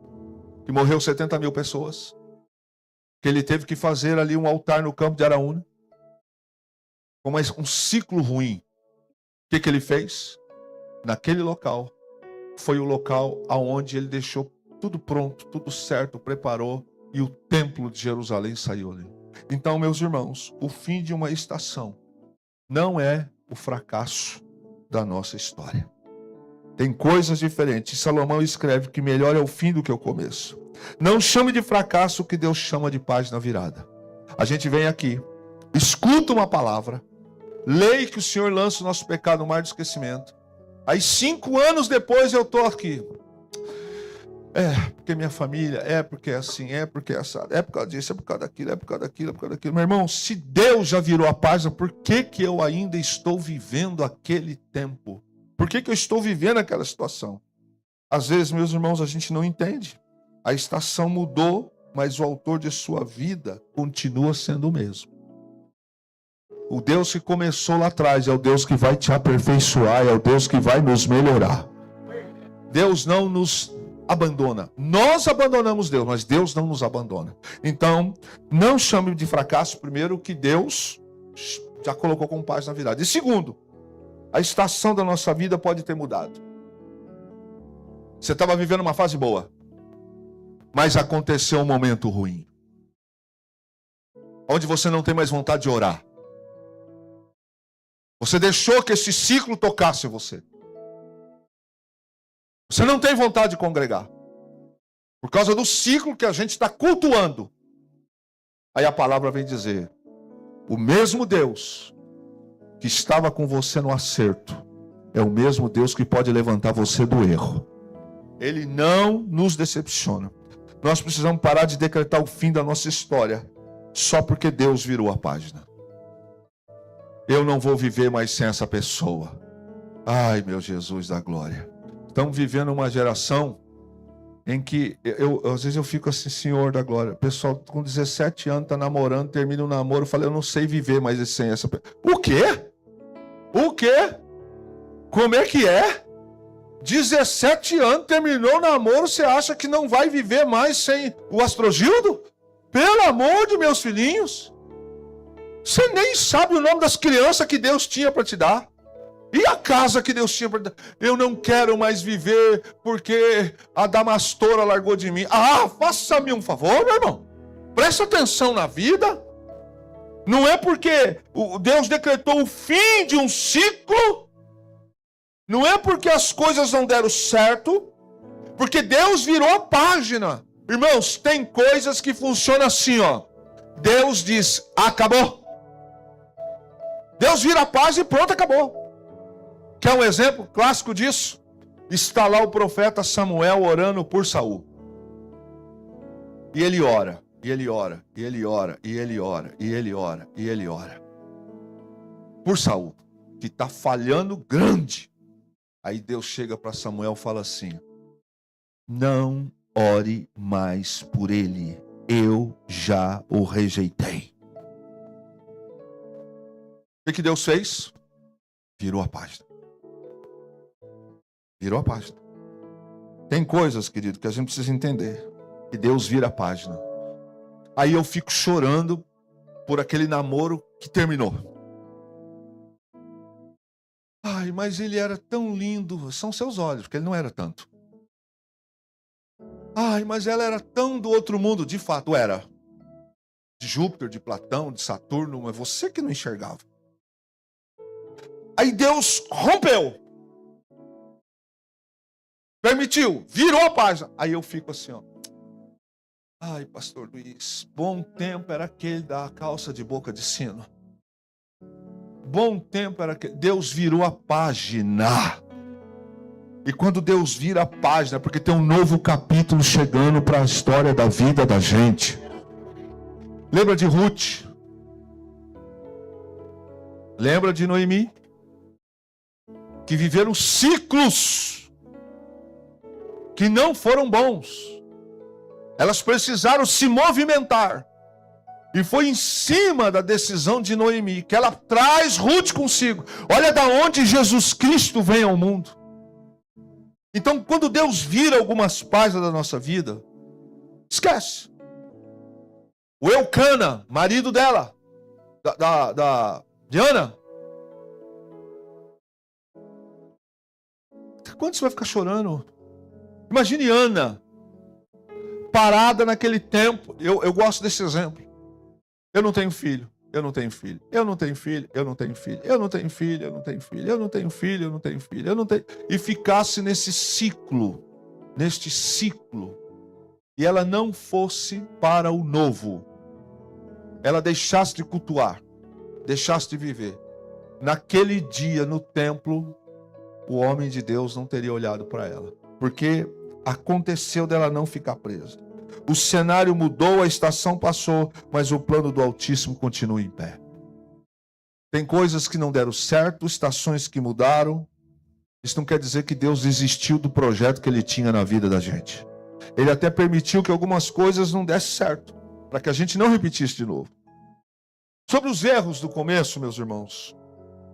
S1: que morreu 70 mil pessoas, que ele teve que fazer ali um altar no campo de Araúna, com um ciclo ruim. O que ele fez? Naquele local, foi o local aonde ele deixou tudo pronto, tudo certo, preparou, e o templo de Jerusalém saiu ali. Então, meus irmãos, o fim de uma estação não é o fracasso da nossa história. Tem coisas diferentes. Salomão escreve que melhor é o fim do que o começo. Não chame de fracasso o que Deus chama de página virada. A gente vem aqui, escuta uma palavra, lei que o Senhor lança o nosso pecado no mar do esquecimento. Aí 5 anos depois eu estou aqui. Porque minha família, porque é assim, porque é assado, por causa disso, por causa daquilo, por causa daquilo, por causa daquilo. Meu irmão, se Deus já virou a página, por que eu ainda estou vivendo aquele tempo? Por que eu estou vivendo aquela situação? Às vezes, meus irmãos, a gente não entende. A estação mudou, mas o autor de sua vida continua sendo o mesmo. O Deus que começou lá atrás é o Deus que vai te aperfeiçoar, é o Deus que vai nos melhorar. Deus não nos abandona. Nós abandonamos Deus, mas Deus não nos abandona. Então, não chame de fracasso, primeiro, que Deus já colocou como página virada. E segundo, a estação da nossa vida pode ter mudado. Você estava vivendo uma fase boa, mas aconteceu um momento ruim, onde você não tem mais vontade de orar. Você deixou que esse ciclo tocasse você. Você não tem vontade de congregar. Por causa do ciclo que a gente está cultuando. Aí a palavra vem dizer: o mesmo Deus que estava com você no acerto é o mesmo Deus que pode levantar você do erro. Ele não nos decepciona. Nós precisamos parar de decretar o fim da nossa história só porque Deus virou a página. Eu não vou viver mais sem essa pessoa. Ai, meu Jesus da glória. Estamos vivendo uma geração em que, às vezes eu fico assim, Senhor da glória, o pessoal com 17 anos está namorando, termina o namoro, eu falei, eu não sei viver mais sem essa pessoa. O quê? O quê? Como é que é? 17 anos, terminou o namoro, você acha que não vai viver mais sem o Astrogildo? Pelo amor de meus filhinhos. Você nem sabe o nome das crianças que Deus tinha para te dar. E a casa que Deus tinha para te dar? Eu não quero mais viver porque a Damastora largou de mim. Faça-me um favor, meu irmão. Presta atenção na vida. Não é porque Deus decretou o fim de um ciclo. Não é porque as coisas não deram certo. Porque Deus virou a página. Irmãos, tem coisas que funcionam assim, ó. Deus diz, acabou. Deus vira a página e pronto, acabou. Quer um exemplo clássico disso? Está lá o profeta Samuel orando por Saul. E ele ora, e ele ora, e ele ora, e ele ora, e ele ora, e ele ora. Por Saul, que está falhando grande. Aí Deus chega para Samuel e fala assim: não ore mais por ele, eu já o rejeitei. O que Deus fez? Virou a página. Virou a página. Tem coisas, querido, que a gente precisa entender. Que Deus vira a página. Aí eu fico chorando por aquele namoro que terminou. Ai, mas ele era tão lindo. São seus olhos, porque ele não era tanto. Ai, mas ela era tão do outro mundo. De fato, era. De Júpiter, de Platão, de Saturno. Mas você que não enxergava. Aí Deus rompeu. Permitiu, virou a página. Aí eu fico assim, ó. Ai, pastor Luiz, bom tempo era aquele da calça de boca de sino. Bom tempo era aquele. Deus virou a página. E quando Deus vira a página, porque tem um novo capítulo chegando para a história da vida da gente. Lembra de Ruth? Lembra de Noemi? Que viveram ciclos que não foram bons. Elas precisaram se movimentar. E foi em cima da decisão de Noemi que ela traz Ruth consigo. Olha da onde Jesus Cristo vem ao mundo. Então, quando Deus vira algumas páginas da nossa vida, esquece. O Eucana, marido dela, de Ana. Quando você vai ficar chorando? Imagine Ana, parada naquele tempo. Eu gosto desse exemplo. Eu não tenho filho, eu não tenho filho, eu não tenho filho, eu não tenho filho, eu não tenho filho, eu não tenho filho, eu não tenho filho, eu não tenho filho, eu não tenho. E ficasse neste ciclo, e ela não fosse para o novo, ela deixasse de cultuar, deixasse de viver. Naquele dia no templo, o homem de Deus não teria olhado para ela. Porque aconteceu dela não ficar presa. O cenário mudou, a estação passou, mas o plano do Altíssimo continua em pé. Tem coisas que não deram certo, estações que mudaram. Isso não quer dizer que Deus desistiu do projeto que Ele tinha na vida da gente. Ele até permitiu que algumas coisas não dessem certo, para que a gente não repetisse de novo. Sobre os erros do começo, meus irmãos,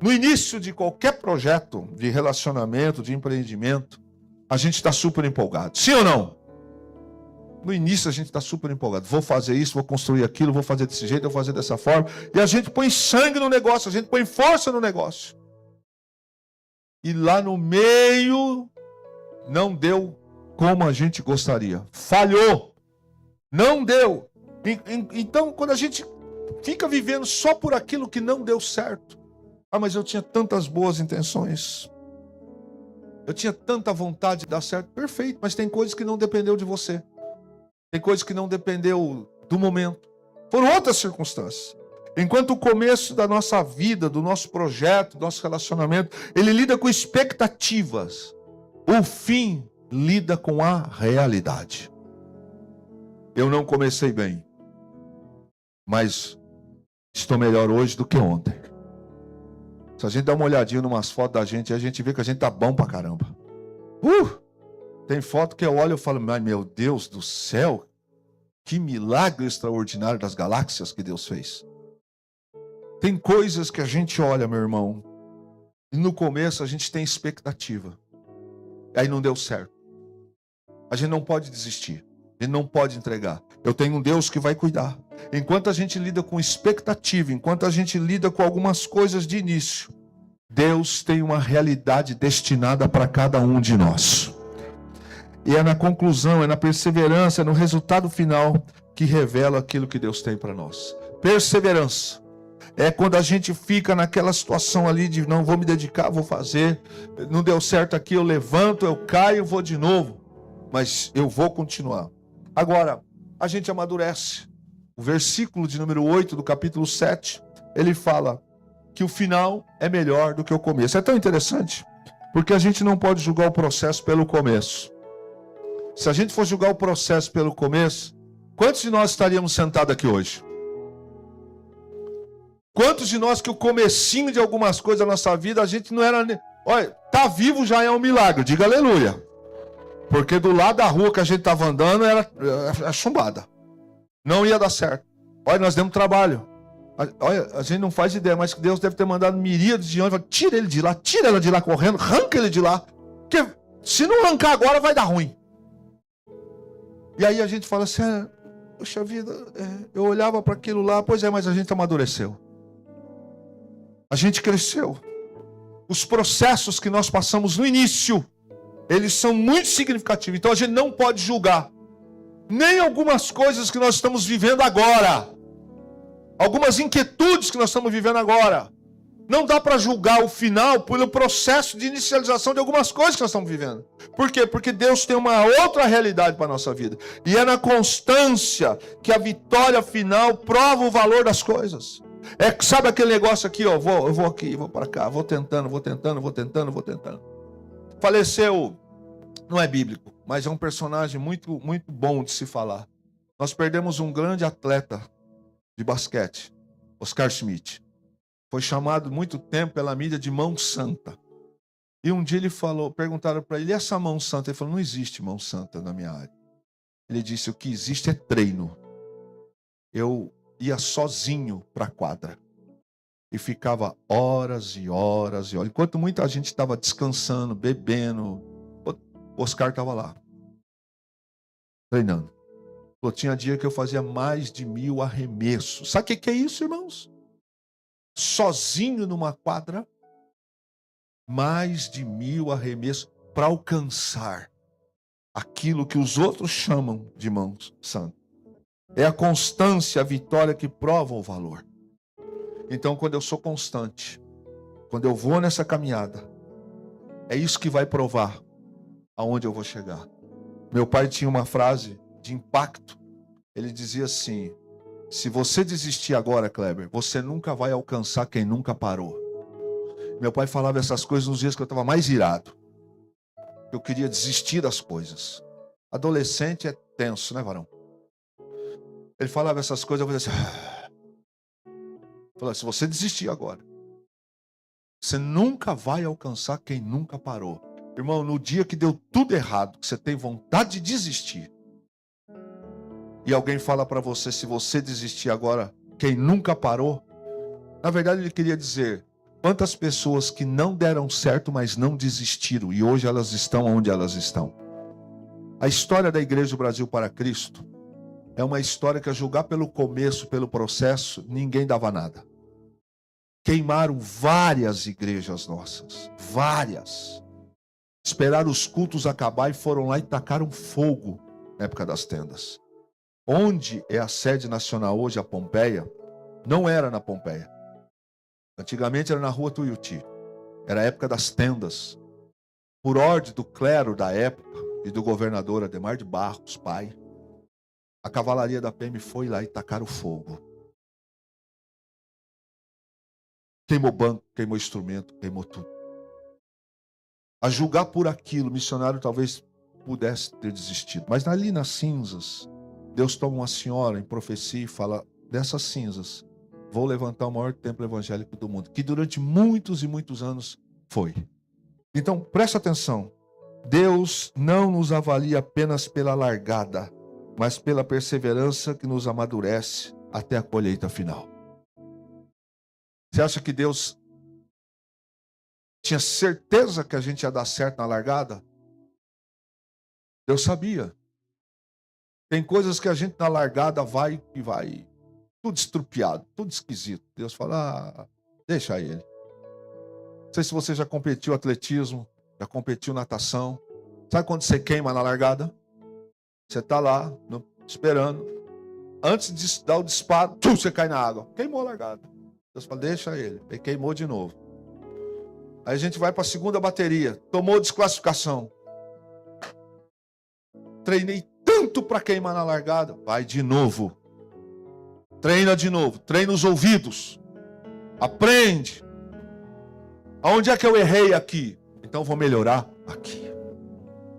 S1: no início de qualquer projeto de relacionamento, de empreendimento, a gente está super empolgado. Sim ou não? No início a gente está super empolgado. Vou fazer isso, vou construir aquilo, vou fazer desse jeito, vou fazer dessa forma. E a gente põe sangue no negócio, a gente põe força no negócio. E lá no meio, não deu como a gente gostaria. Falhou. Não deu. Então, quando a gente fica vivendo só por aquilo que não deu certo. Ah, mas eu tinha tantas boas intenções. Eu tinha tanta vontade de dar certo. Perfeito, mas tem coisas que não dependeu de você. Tem coisas que não dependeu do momento. Foram outras circunstâncias. Enquanto o começo da nossa vida, do nosso projeto, do nosso relacionamento, ele lida com expectativas. O fim lida com a realidade. Eu não comecei bem, mas estou melhor hoje do que ontem. Se a gente dá uma olhadinha em umas fotos da gente, a gente vê que a gente tá bom pra caramba. Tem foto que eu olho e falo, mas meu Deus do céu, que milagre extraordinário das galáxias que Deus fez. Tem coisas que a gente olha, meu irmão, e no começo a gente tem expectativa. Aí não deu certo. A gente não pode desistir. A gente não pode entregar. Eu tenho um Deus que vai cuidar. Enquanto a gente lida com expectativa, enquanto a gente lida com algumas coisas de início, Deus tem uma realidade destinada para cada um de nós. E é na conclusão, é na perseverança, é no resultado final que revela aquilo que Deus tem para nós. Perseverança. É quando a gente fica naquela situação ali de não vou me dedicar, vou fazer, não deu certo aqui, eu levanto, eu caio, vou de novo. Mas eu vou continuar. Agora, a gente amadurece. O versículo de número 8 do capítulo 7, ele fala que o final é melhor do que o começo. É tão interessante, porque a gente não pode julgar o processo pelo começo. Se a gente for julgar o processo pelo começo, quantos de nós estaríamos sentados aqui hoje? Quantos de nós que o comecinho de algumas coisas da nossa vida, a gente não era... Olha, tá vivo já é um milagre, diga aleluia. Porque do lado da rua que a gente estava andando era chumbada. Não ia dar certo. Olha, nós demos trabalho. Olha, a gente não faz ideia, mas que Deus deve ter mandado miríades de anjos. Tira ele de lá, tira ela de lá correndo, arranca ele de lá. Porque se não arrancar agora vai dar ruim. E aí a gente fala assim, poxa vida, eu olhava para aquilo lá, pois é, mas a gente amadureceu. A gente cresceu. Os processos que nós passamos no início, eles são muito significativos. Então a gente não pode julgar nem algumas coisas que nós estamos vivendo agora. Algumas inquietudes que nós estamos vivendo agora. Não dá para julgar o final pelo processo de inicialização de algumas coisas que nós estamos vivendo. Por quê? Porque Deus tem uma outra realidade para a nossa vida. E é na constância que a vitória final prova o valor das coisas. Sabe aquele negócio aqui, ó, eu vou aqui, vou para cá, vou tentando. Faleceu, não é bíblico, mas é um personagem muito, muito bom de se falar. Nós perdemos um grande atleta de basquete, Oscar Schmidt. Foi chamado muito tempo pela mídia de mão santa. E um dia ele falou, perguntaram para ele, e essa mão santa? Ele falou, não existe mão santa na minha área. Ele disse, o que existe é treino. Eu ia sozinho para a quadra. E ficava horas e horas e horas. Enquanto muita gente estava descansando, bebendo, o Oscar estava lá. Treinando. Falou, tinha dia que eu fazia mais de 1000 arremessos. Sabe o que é isso, irmãos? Sozinho numa quadra, mais de 1000 arremessos para alcançar aquilo que os outros chamam de mão santa. É a constância, a vitória que prova o valor. Então, quando eu sou constante, quando eu vou nessa caminhada, é isso que vai provar aonde eu vou chegar. Meu pai tinha uma frase de impacto. Ele dizia assim, se você desistir agora, Kleber, você nunca vai alcançar quem nunca parou. Meu pai falava essas coisas nos dias que eu estava mais irado. Eu queria desistir das coisas. Adolescente é tenso, né, varão? Ele falava essas coisas, eu fazia assim. Falava, se você desistir agora, você nunca vai alcançar quem nunca parou. Irmão, no dia que deu tudo errado, que você tem vontade de desistir, e alguém fala para você, se você desistir agora, quem nunca parou, na verdade ele queria dizer, quantas pessoas que não deram certo, mas não desistiram, e hoje elas estão onde elas estão. A história da Igreja do Brasil para Cristo é uma história que, a julgar pelo começo, pelo processo, ninguém dava nada. Queimaram várias igrejas nossas, várias. Esperaram os cultos acabar e foram lá e tacaram fogo na época das tendas. Onde é a sede nacional hoje, a Pompeia, não era na Pompeia. Antigamente era na rua Tuiuti. Era a época das tendas. Por ordem do clero da época e do governador Adhemar de Barros, pai, a cavalaria da PM foi lá e tacaram fogo. Queimou banco, queimou instrumento, queimou tudo. A julgar por aquilo, o missionário talvez pudesse ter desistido. Mas ali nas cinzas, Deus toma uma senhora em profecia e fala, dessas cinzas, vou levantar o maior templo evangélico do mundo. Que durante muitos e muitos anos foi. Então, presta atenção. Deus não nos avalia apenas pela largada, mas pela perseverança que nos amadurece até a colheita final. Você acha que Deus tinha certeza que a gente ia dar certo na largada? Deus sabia. Tem coisas que a gente na largada vai e vai tudo estrupiado, tudo esquisito. Deus fala, deixa ele. Não sei se você já competiu atletismo, já competiu natação. Sabe quando você queima na largada? Você está lá, esperando. Antes de dar o disparo, você cai na água. Queimou a largada. Deus fala, deixa ele. Ele queimou de novo. Aí a gente vai para a segunda bateria. Tomou desclassificação. Treinei tanto para queimar na largada. Vai de novo. Treina de novo. Treina os ouvidos. Aprende. Aonde é que eu errei aqui? Então vou melhorar aqui.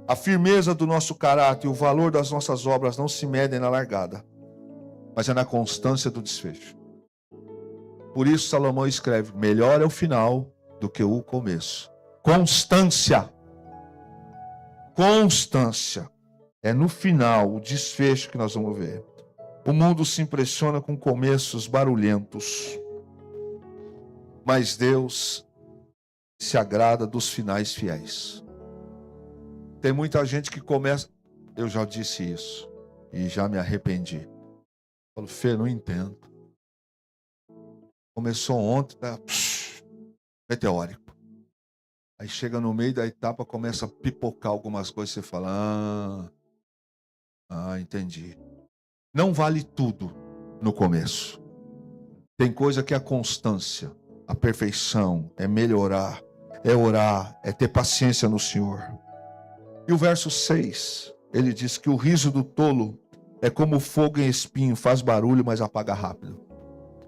S1: A firmeza do nosso caráter e o valor das nossas obras não se medem na largada, mas é na constância do desfecho. Por isso Salomão escreve, melhor é o final do que o começo. Constância. Constância. É no final, o desfecho que nós vamos ver. O mundo se impressiona com começos barulhentos, mas Deus se agrada dos finais fiéis. Tem muita gente que começa... Eu já disse isso e já me arrependi. Falo, Fê, não entendo. Começou ontem, tá meteórico. Aí chega no meio da etapa, começa a pipocar algumas coisas, você fala, entendi. Não vale tudo no começo. Tem coisa que é a constância, a perfeição, é melhorar, é orar, é ter paciência no Senhor. E o verso 6, ele diz que o riso do tolo é como fogo em espinho, faz barulho, mas apaga rápido.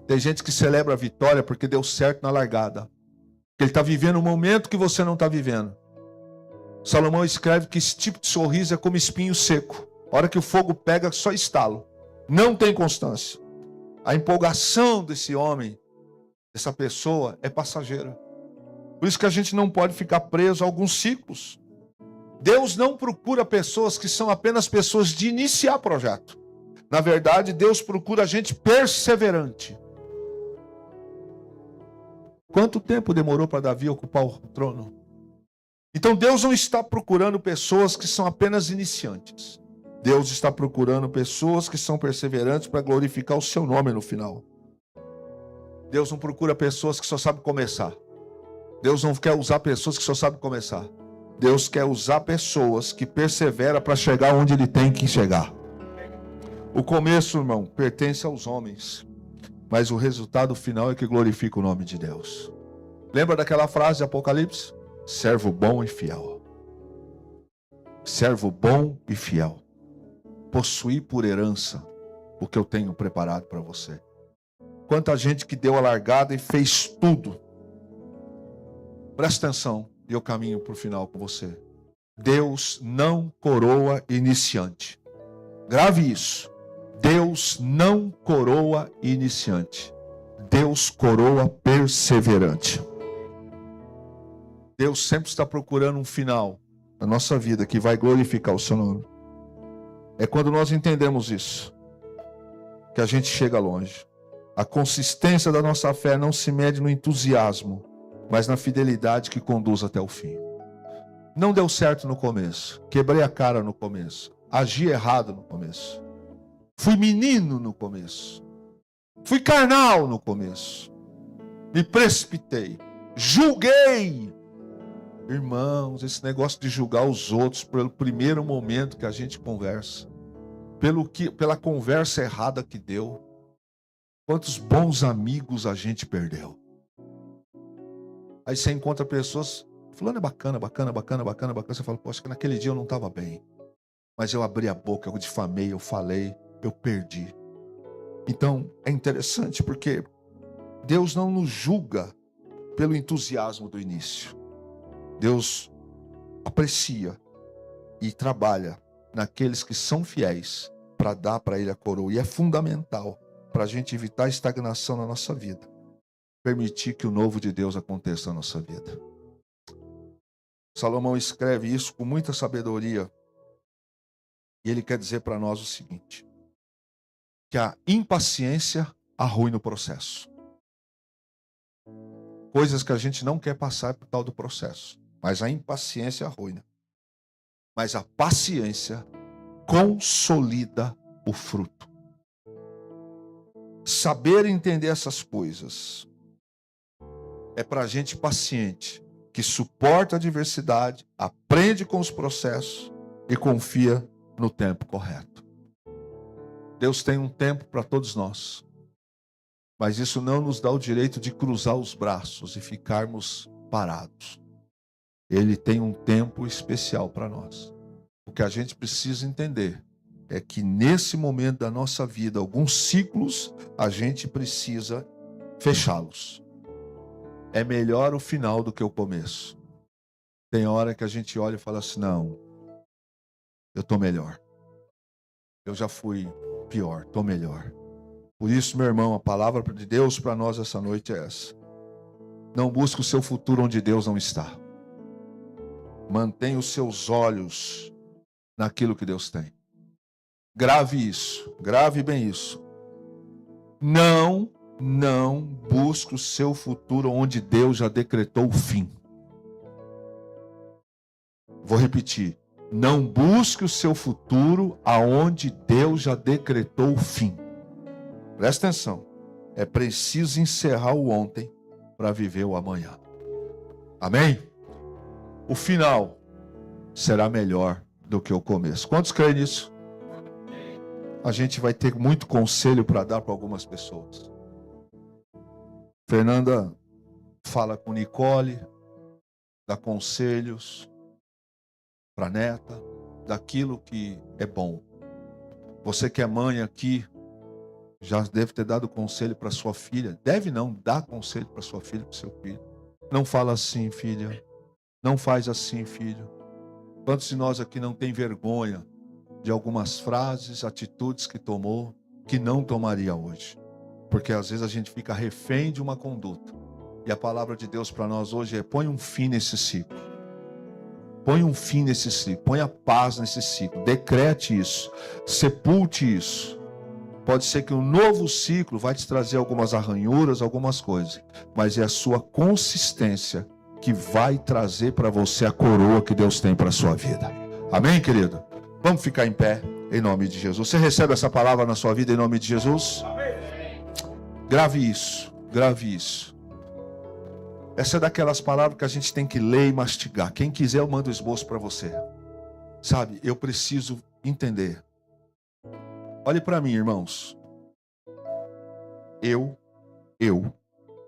S1: Tem gente que celebra a vitória porque deu certo na largada. Ele está vivendo um momento que você não está vivendo. Salomão escreve que esse tipo de sorriso é como espinho seco. A hora que o fogo pega, só estalo. Não tem constância. A empolgação desse homem, dessa pessoa, é passageira. Por isso que a gente não pode ficar preso a alguns ciclos. Deus não procura pessoas que são apenas pessoas de iniciar projeto. Na verdade, Deus procura gente perseverante. Quanto tempo demorou para Davi ocupar o trono? Então Deus não está procurando pessoas que são apenas iniciantes. Deus está procurando pessoas que são perseverantes para glorificar o seu nome no final. Deus não procura pessoas que só sabem começar. Deus não quer usar pessoas que só sabem começar. Deus quer usar pessoas que perseveram para chegar onde Ele tem que chegar. O começo, irmão, pertence aos homens, mas o resultado final é que glorifica o nome de Deus. Lembra daquela frase de Apocalipse? Servo bom e fiel. Servo bom e fiel. Possuir por herança o que eu tenho preparado para você. Quanta gente que deu a largada e fez tudo. Presta atenção e eu caminho para o final com você. Deus não coroa iniciante. Grave isso. Deus não coroa iniciante. Deus coroa perseverante. Deus sempre está procurando um final na nossa vida que vai glorificar o seu nome. É quando nós entendemos isso que a gente chega longe. A consistência da nossa fé não se mede no entusiasmo, mas na fidelidade que conduz até o fim. Não deu certo no começo, quebrei a cara no começo, agi errado no começo, fui menino no começo, fui carnal no começo, me precipitei, julguei. Irmãos, esse negócio de julgar os outros pelo primeiro momento que a gente conversa, pela conversa errada que deu, quantos bons amigos a gente perdeu. Aí você encontra pessoas, fulano é bacana, você fala, poxa, que naquele dia eu não estava bem, mas eu abri a boca, eu difamei, eu falei, eu perdi. Então é interessante porque Deus não nos julga pelo entusiasmo do início. Deus aprecia e trabalha naqueles que são fiéis para dar para Ele a coroa. E é fundamental para a gente evitar a estagnação na nossa vida. Permitir que o novo de Deus aconteça na nossa vida. Salomão escreve isso com muita sabedoria. E ele quer dizer para nós o seguinte: que a impaciência arruina o processo. Coisas que a gente não quer passar por tal do processo. Mas a impaciência arruina. Mas a paciência consolida o fruto. Saber entender essas coisas é para a gente paciente, que suporta a adversidade, aprende com os processos e confia no tempo correto. Deus tem um tempo para todos nós, mas isso não nos dá o direito de cruzar os braços e ficarmos parados. Ele tem um tempo especial para nós. O que a gente precisa entender é que nesse momento da nossa vida, alguns ciclos, a gente precisa fechá-los. É melhor o final do que o começo. Tem hora que a gente olha e fala assim, não, eu estou melhor. Eu já fui pior, estou melhor. Por isso, meu irmão, a palavra de Deus para nós essa noite é essa. Não busque o seu futuro onde Deus não está. Mantenha os seus olhos naquilo que Deus tem. Grave isso, grave bem isso. Não busque o seu futuro onde Deus já decretou o fim. Vou repetir. Não busque o seu futuro aonde Deus já decretou o fim. Presta atenção. É preciso encerrar o ontem para viver o amanhã. Amém? O final será melhor do que o começo. Quantos creem nisso? A gente vai ter muito conselho para dar para algumas pessoas. Fernanda fala com Nicole, dá conselhos para a neta, daquilo que é bom. Você que é mãe aqui, já deve ter dado conselho para sua filha. Deve não, dar conselho para sua filha, para o seu filho. Não fala assim, filha. Não faz assim, filho. Quantos de nós aqui não tem vergonha de algumas frases, atitudes que tomou, que não tomaria hoje? Porque às vezes a gente fica refém de uma conduta. E a palavra de Deus para nós hoje é: põe um fim nesse ciclo. Põe um fim nesse ciclo. Põe a paz nesse ciclo. Decrete isso. Sepulte isso. Pode ser que um novo ciclo vai te trazer algumas arranhuras, algumas coisas. Mas é a sua consistência que vai trazer para você a coroa que Deus tem para a sua vida. Amém, querido? Vamos ficar em pé, em nome de Jesus. Você recebe essa palavra na sua vida, em nome de Jesus? Amém. Grave isso, grave isso. Essa é daquelas palavras que a gente tem que ler e mastigar. Quem quiser, eu mando o esboço para você. Sabe, eu preciso entender. Olhe para mim, irmãos. Eu,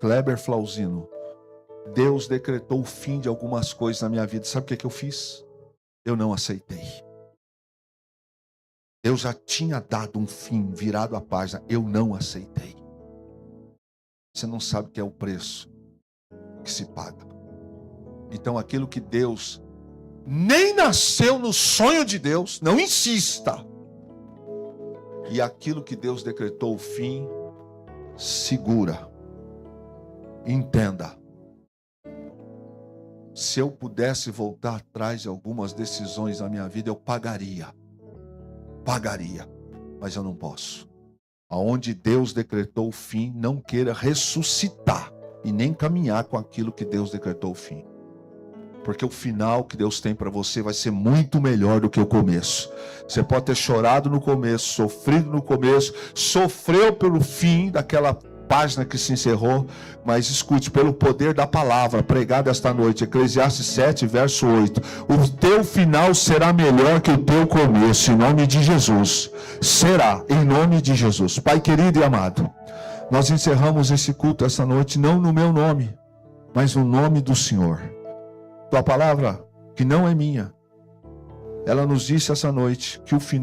S1: Kleber Flauzino, Deus decretou o fim de algumas coisas na minha vida. Sabe o que eu fiz? Eu não aceitei. Deus já tinha dado um fim, virado a página. Eu não aceitei. Você não sabe o que é o preço que se paga. Então aquilo que Deus nem nasceu no sonho de Deus, não insista. E aquilo que Deus decretou o fim, segura. Entenda. Se eu pudesse voltar atrás de algumas decisões na minha vida, eu pagaria. Mas eu não posso. Aonde Deus decretou o fim, não queira ressuscitar e nem caminhar com aquilo que Deus decretou o fim. Porque o final que Deus tem para você vai ser muito melhor do que o começo. Você pode ter chorado no começo, sofrido no começo, sofreu pelo fim daquela página que se encerrou, mas escute, pelo poder da palavra pregada esta noite, Eclesiastes 7, verso 8, o teu final será melhor que o teu começo, em nome de Jesus. Será, em nome de Jesus. Pai querido e amado, nós encerramos esse culto esta noite, não no meu nome, mas no nome do Senhor. Tua palavra, que não é minha, ela nos disse essa noite que o final